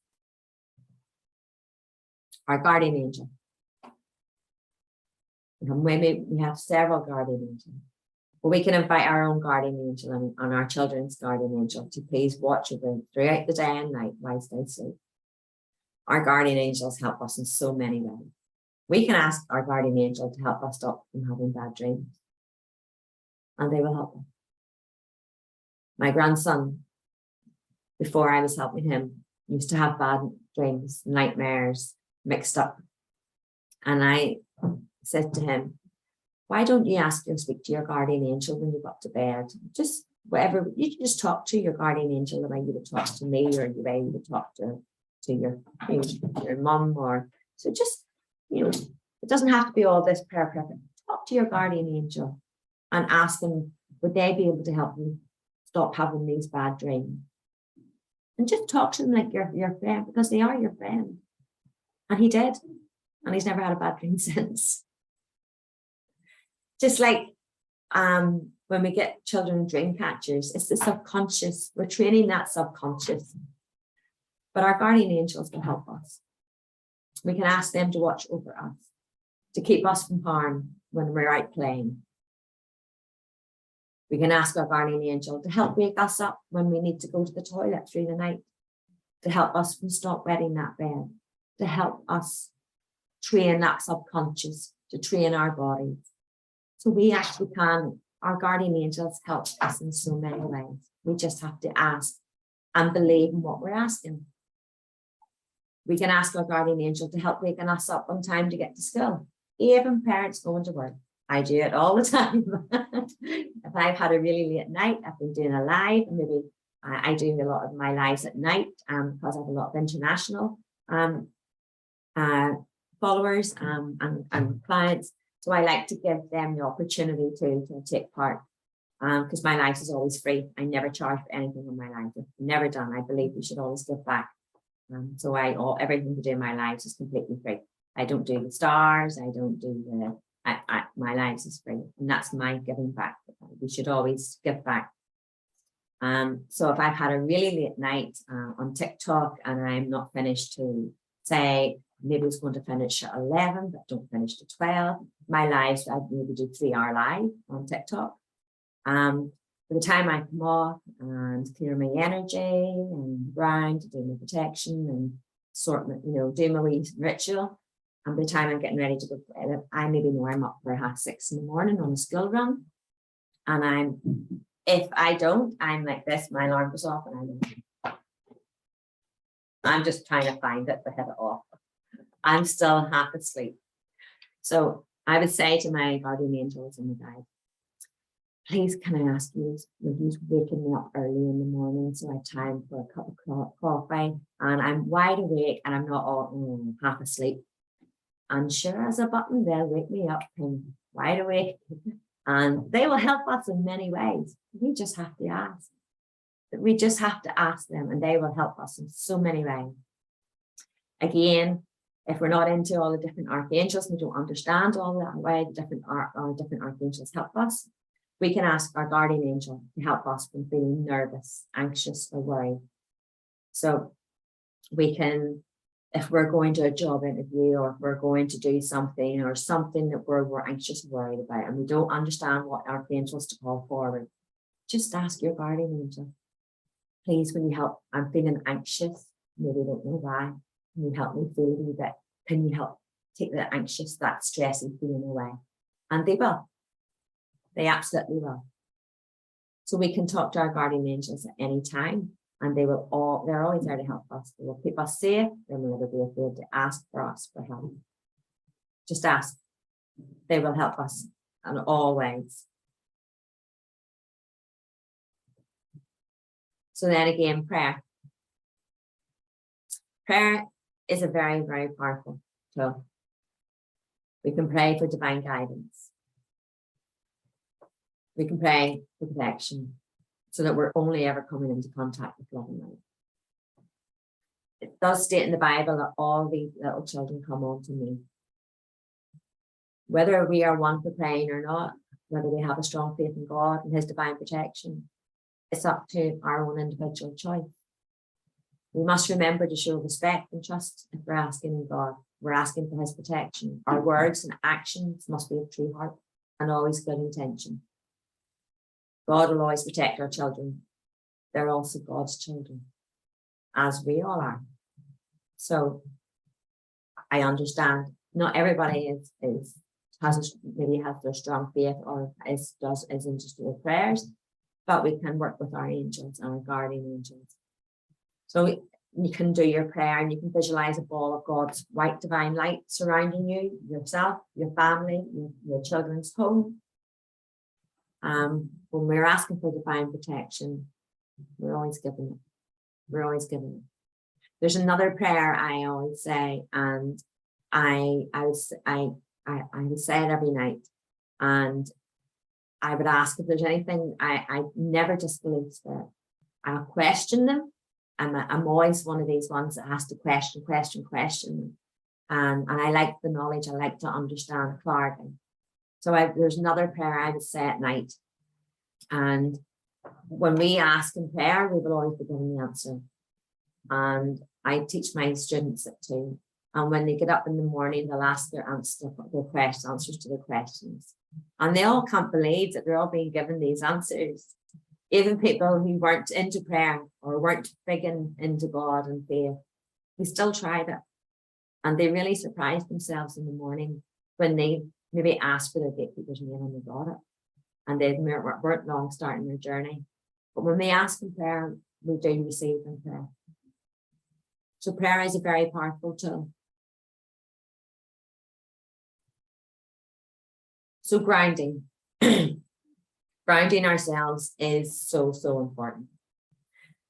Our guardian angel. And we have several guardian angels. But we can invite our own guardian angel and our children's guardian angel to please watch over them throughout the day and night whilst they sleep. Our guardian angels help us in so many ways. We can ask our guardian angel to help us stop from having bad dreams, and they will help us. My grandson, before I was helping him, used to have bad dreams, nightmares, mixed up. And I said to him, why don't you ask and speak to your guardian angel when you go up to bed? Just whatever, you can just talk to your guardian angel the way you would talk to me, or the way you would talk to your mum, or so just, it doesn't have to be all this prayer perfect. Talk to your guardian angel and ask them, would they be able to help you stop having these bad dreams? And just talk to them like your friend, because they are your friend. And he did. And he's never had a bad dream since. Just like when we get children dream catchers, it's the subconscious. We're training that subconscious. But our guardian angels will help us. We can ask them to watch over us, to keep us from harm when we're out playing. We can ask our guardian angel to help wake us up when we need to go to the toilet through the night, to help us from stop wetting that bed, to help us train that subconscious, to train our bodies. So we actually can, our guardian angels help us in so many ways. We just have to ask and believe in what we're asking. We can ask our guardian angel to help waking us up on time to get to school. Even parents going to work. I do it all the time. If I've had a really late night, I've been doing a live, and maybe I do a lot of my lives at night because I have a lot of international followers and clients. So I like to give them the opportunity to take part because my life is always free. I never charge for anything in my life. I've never done. I believe we should always give back. So everything to do in my lives is completely free. I don't do the stars. I don't do the. My lives is free, and that's my giving back. We should always give back. So if I've had a really late night on TikTok and I'm not finished to say maybe it's going to finish at 11, but don't finish to 12. My lives, I'd maybe do 3-hour live on TikTok. By the time I come off and clear my energy and grind to do my protection and sort my, do my wee ritual. And by the time I'm getting ready to go to bed, I maybe know I'm up for 6:30 in the morning on a school run. And if I don't, I'm like this, my alarm goes off and I'm just trying to find it to hit it off. I'm still half asleep. So I would say to my guardian angels and my guide, please can I ask you, will you waking me up early in the morning so I have time for a cup of coffee and I'm wide awake and I'm not all half asleep. And sure as a button, they'll wake me up and wide awake. And they will help us in many ways. We just have to ask. We just have to ask them and they will help us in so many ways. Again, if we're not into all the different archangels, we don't understand all that way the different archangels help us, we can ask our guardian angel to help us from feeling nervous, anxious, or worried. So we can, if we're going to a job interview or if we're going to do something or something that we're anxious, worried about, and we don't understand what archangels to call forward, just ask your guardian angel. Please, will you help? I'm feeling anxious. Maybe don't know why. Can you help me feel a wee bit? Can you help take that anxious, that stressy feeling away? And they will. They absolutely will. So we can talk to our guardian angels at any time, and they're always there to help us. They will keep us safe. They will never be afraid to ask for us for help. Just ask. They will help us in all ways. So then again, prayer. Prayer is a very, very powerful tool. We can pray for divine guidance. We can pray for protection so that we're only ever coming into contact with love and light. It does state in the Bible that all these little children come unto me. Whether we are one for praying or not, whether we have a strong faith in God and his divine protection, it's up to our own individual choice. We must remember to show respect and trust if we're asking God We're asking for his protection. Our words and actions must be of true heart and always good intention. God will always protect our children. They're also God's children, as we all are. So I understand not everybody maybe has their strong faith or is interested in prayers, but we can work with our angels and our guardian angels. So you can do your prayer and you can visualize a ball of God's white divine light surrounding you, yourself, your family, your children's home. When we're asking for divine protection, we're always giving it. We're always giving it. There's another prayer I always say, and I would say it every night, and I would ask if there's anything. I never disbelieve spirit. I'll question them. I'm always one of these ones that has to question. And I like the knowledge. I like to understand clarity. So there's another prayer I would say at night. And when we ask in prayer, we will always be given the answer. And I teach my students it too. And when they get up in the morning, they'll ask answers to their questions. And they all can't believe that they're all being given these answers. Even people who weren't into prayer or weren't big into God and faith, they still tried it. And they really surprised themselves in the morning when they maybe asked for their gatekeeper's name and they got it. And they weren't long starting their journey. But when they ask in prayer, we do receive in prayer. So prayer is a very powerful tool. So grounding. Grounding ourselves is so important.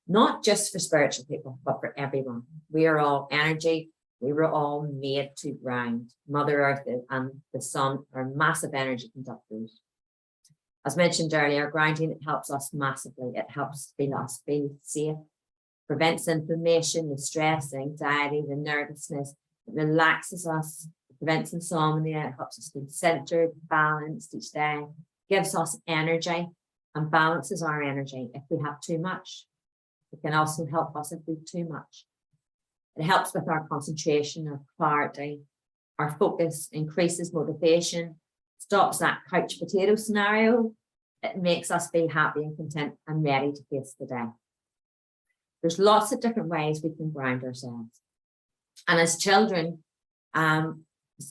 Not just for spiritual people, but for everyone. We are all energy. We were all made to ground. Mother Earth and the sun are massive energy conductors. As mentioned earlier, grounding, it helps us massively. It helps us feel safe, prevents inflammation, the stress, the anxiety, the nervousness. It relaxes us, it prevents insomnia, it helps us feel centered, balanced each day, gives us energy and balances our energy if we have too much. It can also help us if we have too much. It helps with our concentration, our clarity, our focus, increases motivation, stops that couch potato scenario. It makes us feel happy and content and ready to face the day. There's lots of different ways we can ground ourselves. And as children,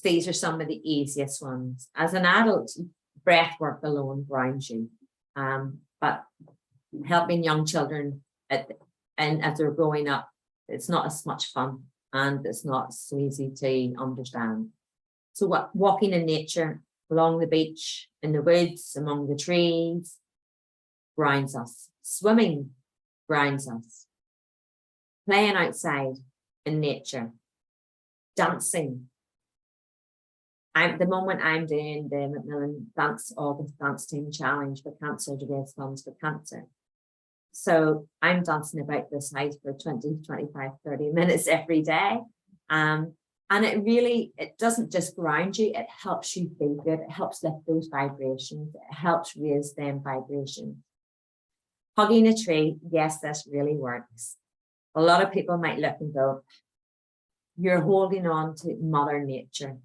these are some of the easiest ones. As an adult, breath work alone grounds you. But helping young children as they're growing up, it's not as much fun and it's not so easy to understand. So walking in nature, along the beach, in the woods, among the trees, grounds us. Swimming grounds us. Playing outside in nature. Dancing. The moment I'm doing the Macmillan August Dance Team Challenge for Cancer to raise funds for cancer. So I'm dancing about this house for 20, 25, 30 minutes every day. And it doesn't just ground you, it helps you feel good. It helps lift those vibrations. It helps raise them vibrations. Hugging a tree, yes, this really works. A lot of people might look and go, you're holding on to Mother Nature.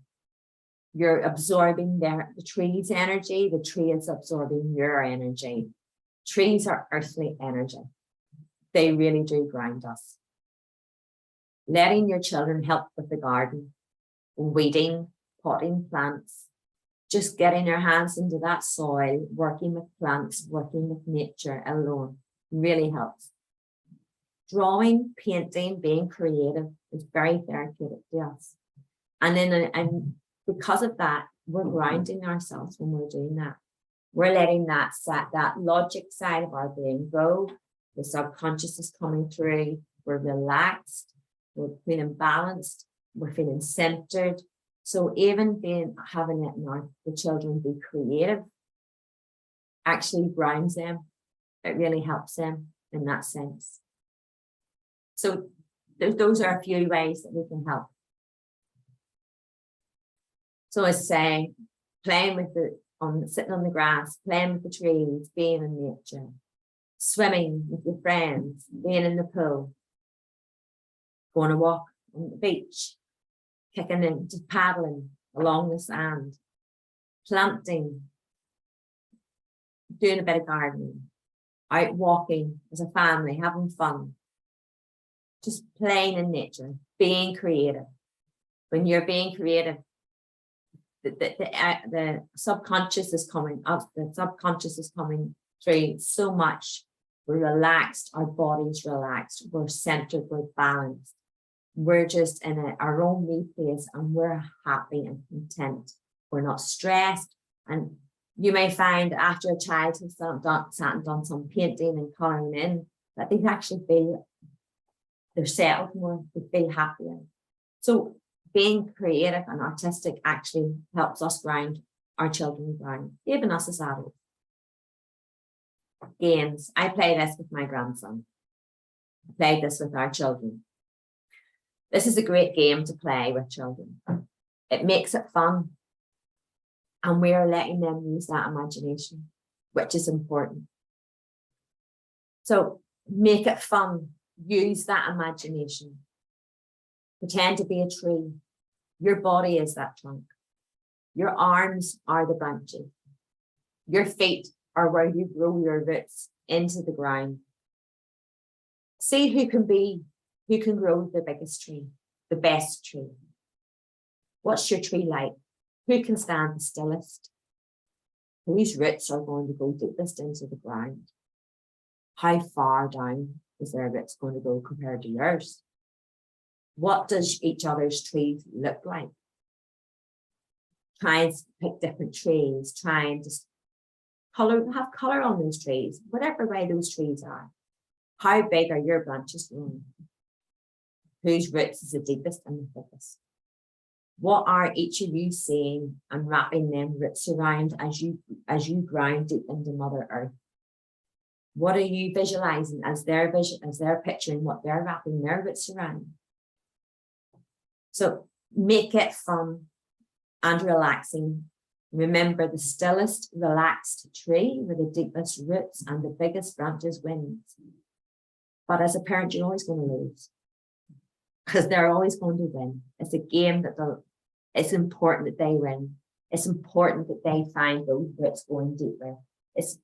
You're absorbing the tree's energy. The tree is absorbing your energy. Trees are earthly energy. They really do ground us. Letting your children help with the garden, weeding, potting plants, just getting their hands into that soil, working with plants, working with nature alone really helps. Drawing, painting, being creative is very therapeutic to us. And because of that, we're grounding ourselves when we're doing that. We're letting that logic side of our brain go. The subconscious is coming through. We're relaxed. We're feeling balanced. We're feeling centered. So even having it in the children be creative actually grounds them. It really helps them in that sense. So those are a few ways that we can help. So as saying, playing with sitting on the grass, playing with the trees, being in nature, swimming with your friends, being in the pool, going to walk on the beach, picking and just paddling along the sand, planting, doing a bit of gardening, out walking as a family, having fun, just playing in nature, being creative. When you're being creative, the subconscious is coming up, the subconscious is coming through so much. We're relaxed, our body's relaxed, we're centered, we're balanced. We're just in our own wee place and we're happy and content. We're not stressed. And you may find after a child has sat and done some painting and colouring in, that they actually feel they're settled more, they feel happier. So being creative and artistic actually helps us ground our children ground, even us as adults. Games. I play this with my grandson. I played this with our children. This is a great game to play with children. It makes it fun. And we're letting them use that imagination, which is important. So make it fun. Use that imagination. Pretend to be a tree. Your body is that trunk. Your arms are the branches. Your feet are where you grow your roots into the ground. See who can grow the biggest tree, the best tree. What's your tree like? Who can stand the stillest? Whose roots are going to go deepest into the ground? How far down is their roots going to go compared to yours? What does each other's trees look like? Try and pick different trees, try and just have colour on those trees, whatever way those trees are. How big are your branches growing? Whose roots is the deepest and the thickest? What are each of you seeing and wrapping them roots around as you ground deep into Mother Earth? What are you visualizing as they're picturing what they're wrapping their roots around? So make it fun and relaxing. Remember, the stillest, relaxed tree with the deepest roots and the biggest branches wins. But as a parent, you're always going to lose because they're always going to win. It's a game it's important that they win. It's important that they find those roots going deeper. It's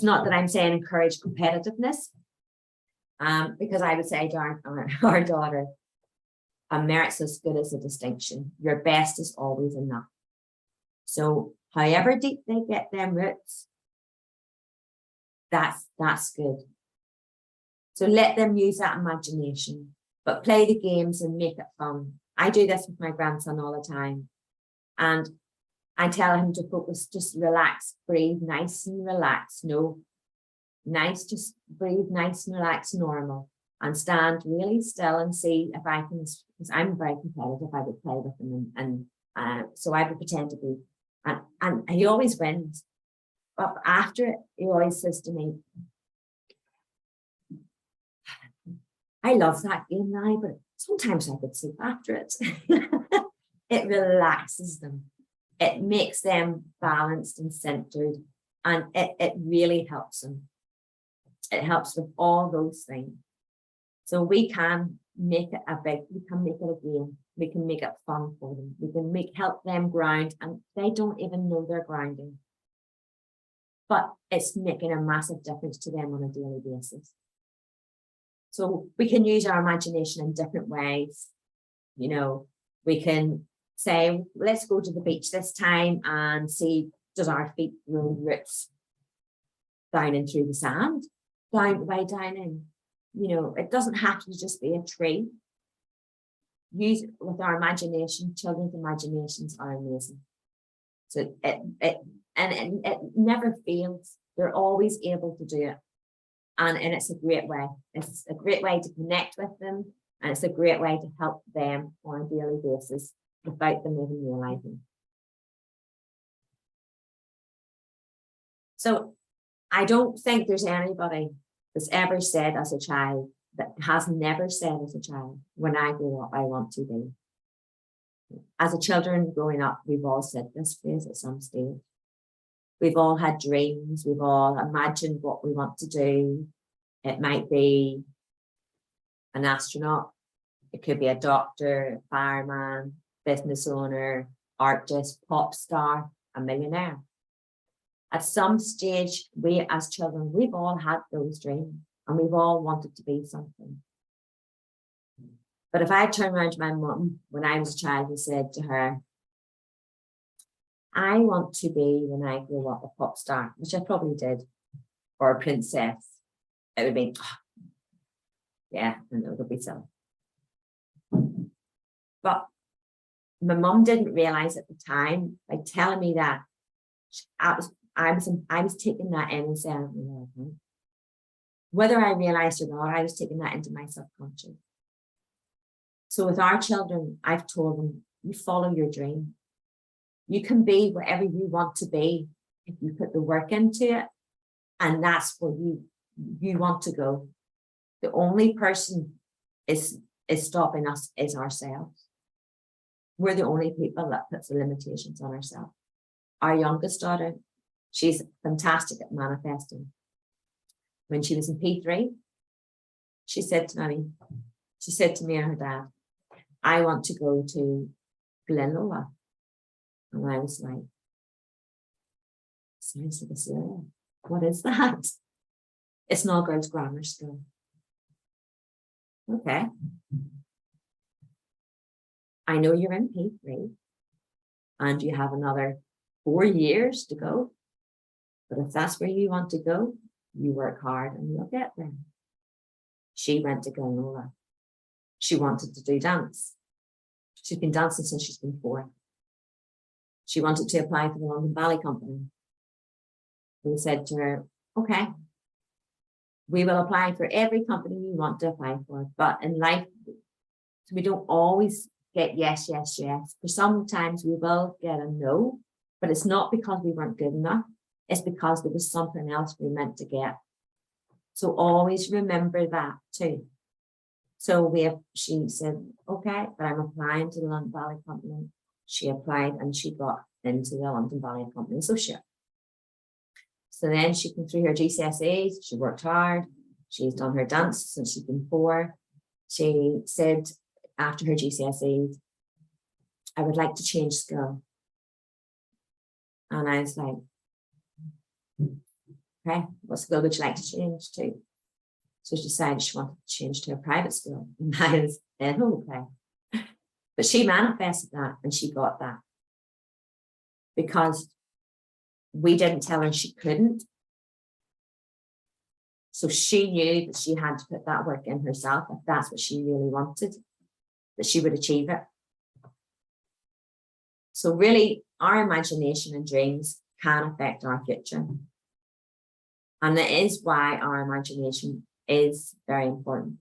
not that I'm saying encourage competitiveness, because I would say to our daughter, a merit's as good as a distinction. Your best is always enough. So however deep they get them roots, that's good. So let them use that imagination, but play the games and make it fun. I do this with my grandson all the time. And I tell him to focus, just relax, breathe nice and relax. No, nice, just breathe nice and relax, normal. And stand really still and see if I can, because I'm very competitive, I would play with him. And so I would pretend to be, and he always wins. But after it, he always says to me, I love that game now, but sometimes I could sleep after it. It relaxes them. It makes them balanced and centered, and it really helps them. It helps with all those things. So we can make it we can make it a game. We can make it fun for them. We can help them ground, and they don't even know they're grounding. But it's making a massive difference to them on a daily basis. So we can use our imagination in different ways. You know, we can say, let's go to the beach this time and see, does our feet grow roots down in through the sand, way down in. You know, it doesn't have to just be a tree. Use it with our imagination. Children's imaginations are amazing. So it never fails. They're always able to do it. And it's a great way. It's a great way to connect with them. And it's a great way to help them on a daily basis without them even realizing. So I don't think there's anybody that's ever said as a child that has never said as a child, when I grow up, I want to be. As a children growing up, we've all said this phrase at some stage. We've all had dreams. We've all imagined what we want to do. It might be an astronaut. It could be a doctor, fireman, business owner, artist, pop star, a millionaire. At some stage, we as children, we've all had those dreams and we've all wanted to be something. But if I turned around to my mum when I was a child and said to her, I want to be, when I grow up, a pop star, which I probably did, or a princess, it would be, yeah, and it would be so. But my mum didn't realize at the time, by telling me that, I was taking that in and saying, yeah, whether I realized or not, I was taking that into my subconscious. So with our children, I've told them, you follow your dream. You can be whatever you want to be if you put the work into it, and that's where you want to go. The only person is stopping us is ourselves. We're the only people that puts the limitations on ourselves. Our youngest daughter, she's fantastic at manifesting. When she was in P3, she said to me and her dad, I want to go to Glenlola. And I was like, sounds like a serial. What is that? It's an all-girls grammar school. Okay. I know you're in P3 and you have another 4 years to go. But if that's where you want to go, you work hard and you'll get there. She went to Glenlola. She wanted to do dance. She's been dancing since she's been 4. She wanted to apply for the London Ballet Company. We said to her, okay, we will apply for every company you want to apply for. But in life, we don't always get yes, yes, yes. For sometimes we will get a no, but it's not because we weren't good enough. It's because there was something else we meant to get. So always remember that too. So she said, okay, but I'm applying to the London Ballet Company. She applied and she got into the London Ballet Company Associate. So then she came through her GCSEs, she worked hard, she's done her dance since she's been 4. She said after her GCSEs, I would like to change school. And I was like, okay, what school would you like to change to? So she decided she wanted to change to a private school. And I was then, okay. But she manifested that and she got that. Because we didn't tell her she couldn't. So she knew that she had to put that work in herself. If that's what she really wanted, that she would achieve it. So really, our imagination and dreams can affect our future. And that is why our imagination is very important.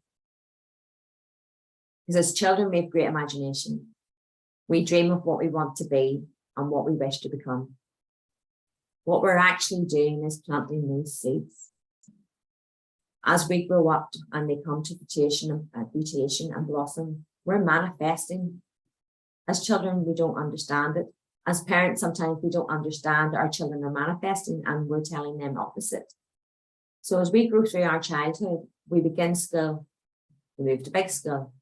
Because as children, we have great imagination. We dream of what we want to be and what we wish to become. What we're actually doing is planting those seeds. As we grow up and they come to fruition and blossom, we're manifesting. As children, we don't understand it. As parents, sometimes we don't understand our children are manifesting and we're telling them opposite. So as we grow through our childhood, we begin school, we move to big school.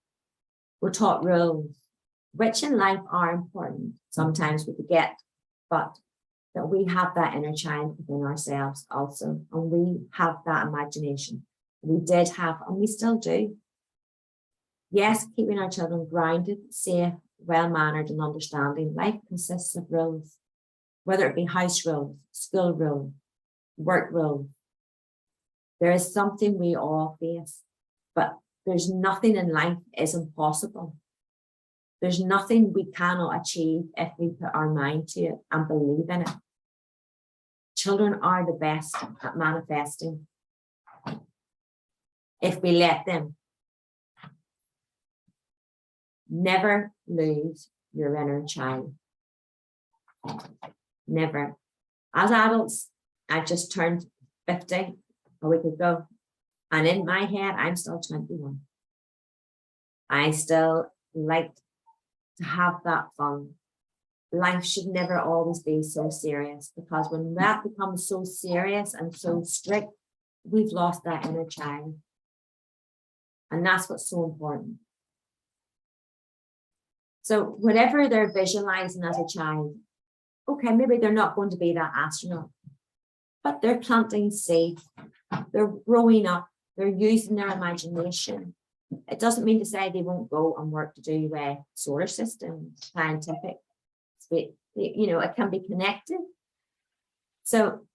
We're taught rules, which in life are important. Sometimes we forget, but that we have that inner child within ourselves also, and we have that imagination. We did have, and we still do. Yes, keeping our children grounded, safe, well-mannered and understanding. Life consists of rules, whether it be house rules, school rules, work rules. There is something we all face, but there's nothing in life is impossible. There's nothing we cannot achieve if we put our mind to it and believe in it. Children are the best at manifesting if we let them. Never lose your inner child. Never. As adults, I've just turned 50 a week ago. And in my head, I'm still 21. I still like to have that fun. Life should never always be so serious, because when that becomes so serious and so strict, we've lost that inner child. And that's what's so important. So whatever they're visualizing as a child, okay, maybe they're not going to be that astronaut, but they're planting seeds, they're growing up, they're using their imagination. It doesn't mean to say they won't go and work to do solar systems, scientific, you know, it can be connected. So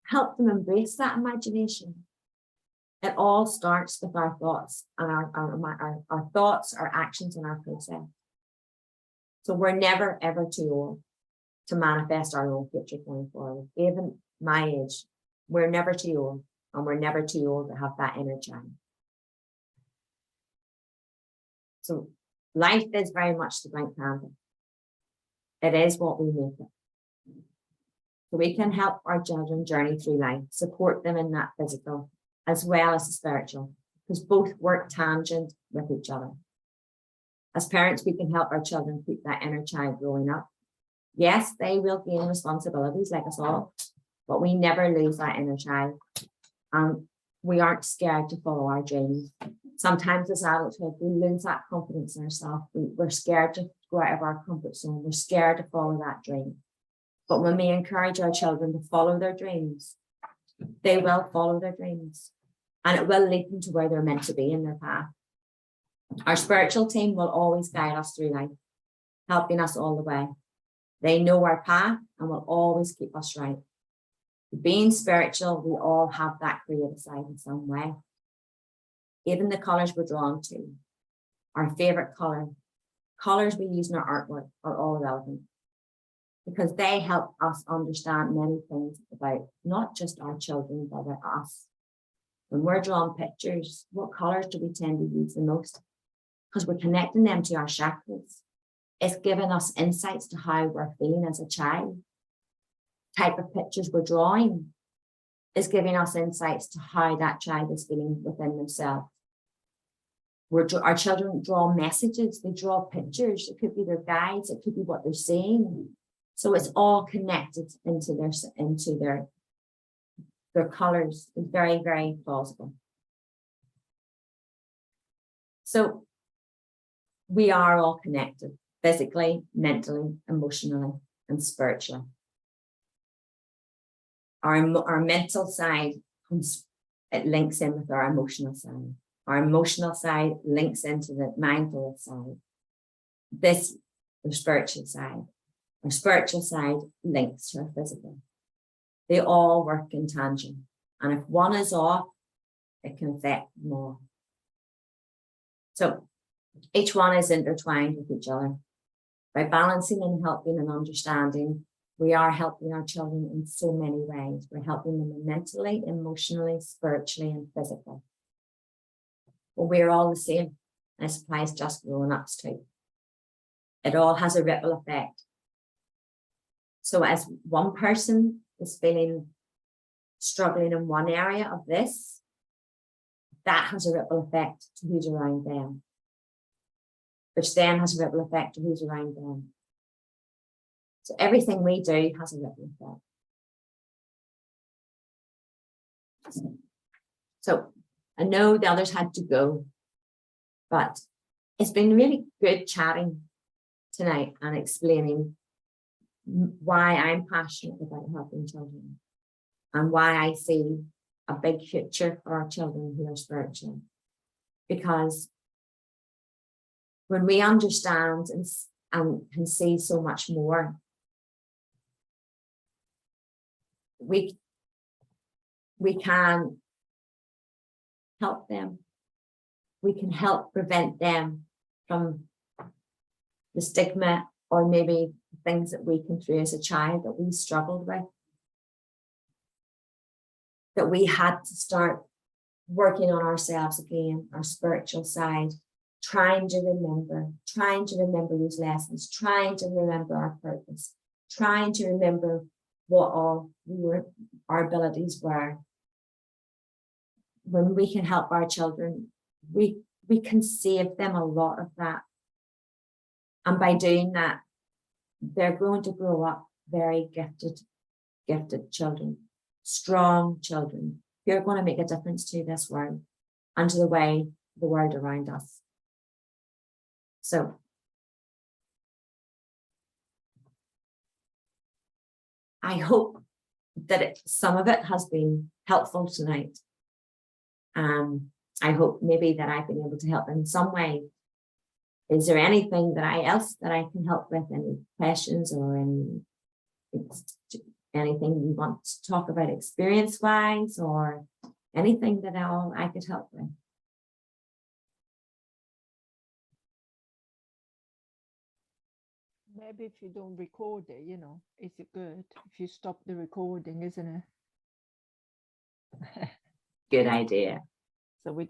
help them embrace that imagination. It all starts with our thoughts and our thoughts, our actions, and our process. So we're never, ever too old to manifest our own future going forward. Even my age, we're never too old, and we're never too old to have that inner child. So life is very much the blank canvas. It is what we make it. So we can help our children journey through life, support them in that physical as well as the spiritual, because both work tangent with each other. As parents, we can help our children keep that inner child growing up. Yes, they will gain responsibilities like us all, but we never lose that inner child. And we aren't scared to follow our dreams. Sometimes as adulthood, we lose that confidence in ourselves. We're scared to go out of our comfort zone. We're scared to follow that dream. But when we encourage our children to follow their dreams, they will follow their dreams, and it will lead them to where they're meant to be in their path. Our spiritual team will always guide us through life, helping us all the way. They know our path and will always keep us right. Being spiritual, we all have that creative side in some way. Even the colors we're drawn to, our favorite colors we use in our artwork are all relevant, because they help us understand many things about not just our children, but about us. When we're drawing pictures, what colors do we tend to use the most? Because we're connecting them to our chakras. It's giving us insights to how we're feeling as a child. Type of pictures we're drawing is giving us insights to how that child is feeling within themselves. Our children draw messages, they draw pictures. It could be their guides, it could be what they're saying. So it's all connected into their colors. It's very, very plausible. So we are all connected physically, mentally, emotionally, and spiritually. Our mental side it links in with our emotional side. Our emotional side links into the mindful side. This, the spiritual side. Our spiritual side links to our physical. They all work in tandem. And if one is off, it can affect more. So each one is intertwined with each other. By balancing and helping and understanding, we are helping our children in so many ways. We're helping them mentally, emotionally, spiritually, and physically. But we're all the same. And this applies just grown-ups too. It all has a ripple effect. So as one person is struggling in one area of this, that has a ripple effect to who's around them, which then has a ripple effect to who's around them. So everything we do has a ripple effect. So I know the others had to go, but it's been really good chatting tonight and explaining why I'm passionate about helping children and why I see a big future for our children who are spiritual. Because when we understand and can see so much more, we can help them. We can help prevent them from the stigma or maybe things that we came through as a child that we struggled with, that we had to start working on ourselves again, our spiritual side, trying to remember those lessons, trying to remember our purpose, trying to remember what all our abilities were. When we can help our children, we can save them a lot of that. And by doing that, they're going to grow up very gifted children, strong children who are going to make a difference to this world and to the world around us. So I hope that some of it has been helpful tonight. I hope maybe that I've been able to help in some way. Is there anything that I can help with? Any questions or anything you want to talk about experience-wise, or anything that I could help with? Maybe if you don't record it, you know, is it good if you stop the recording, isn't it? Good idea. So we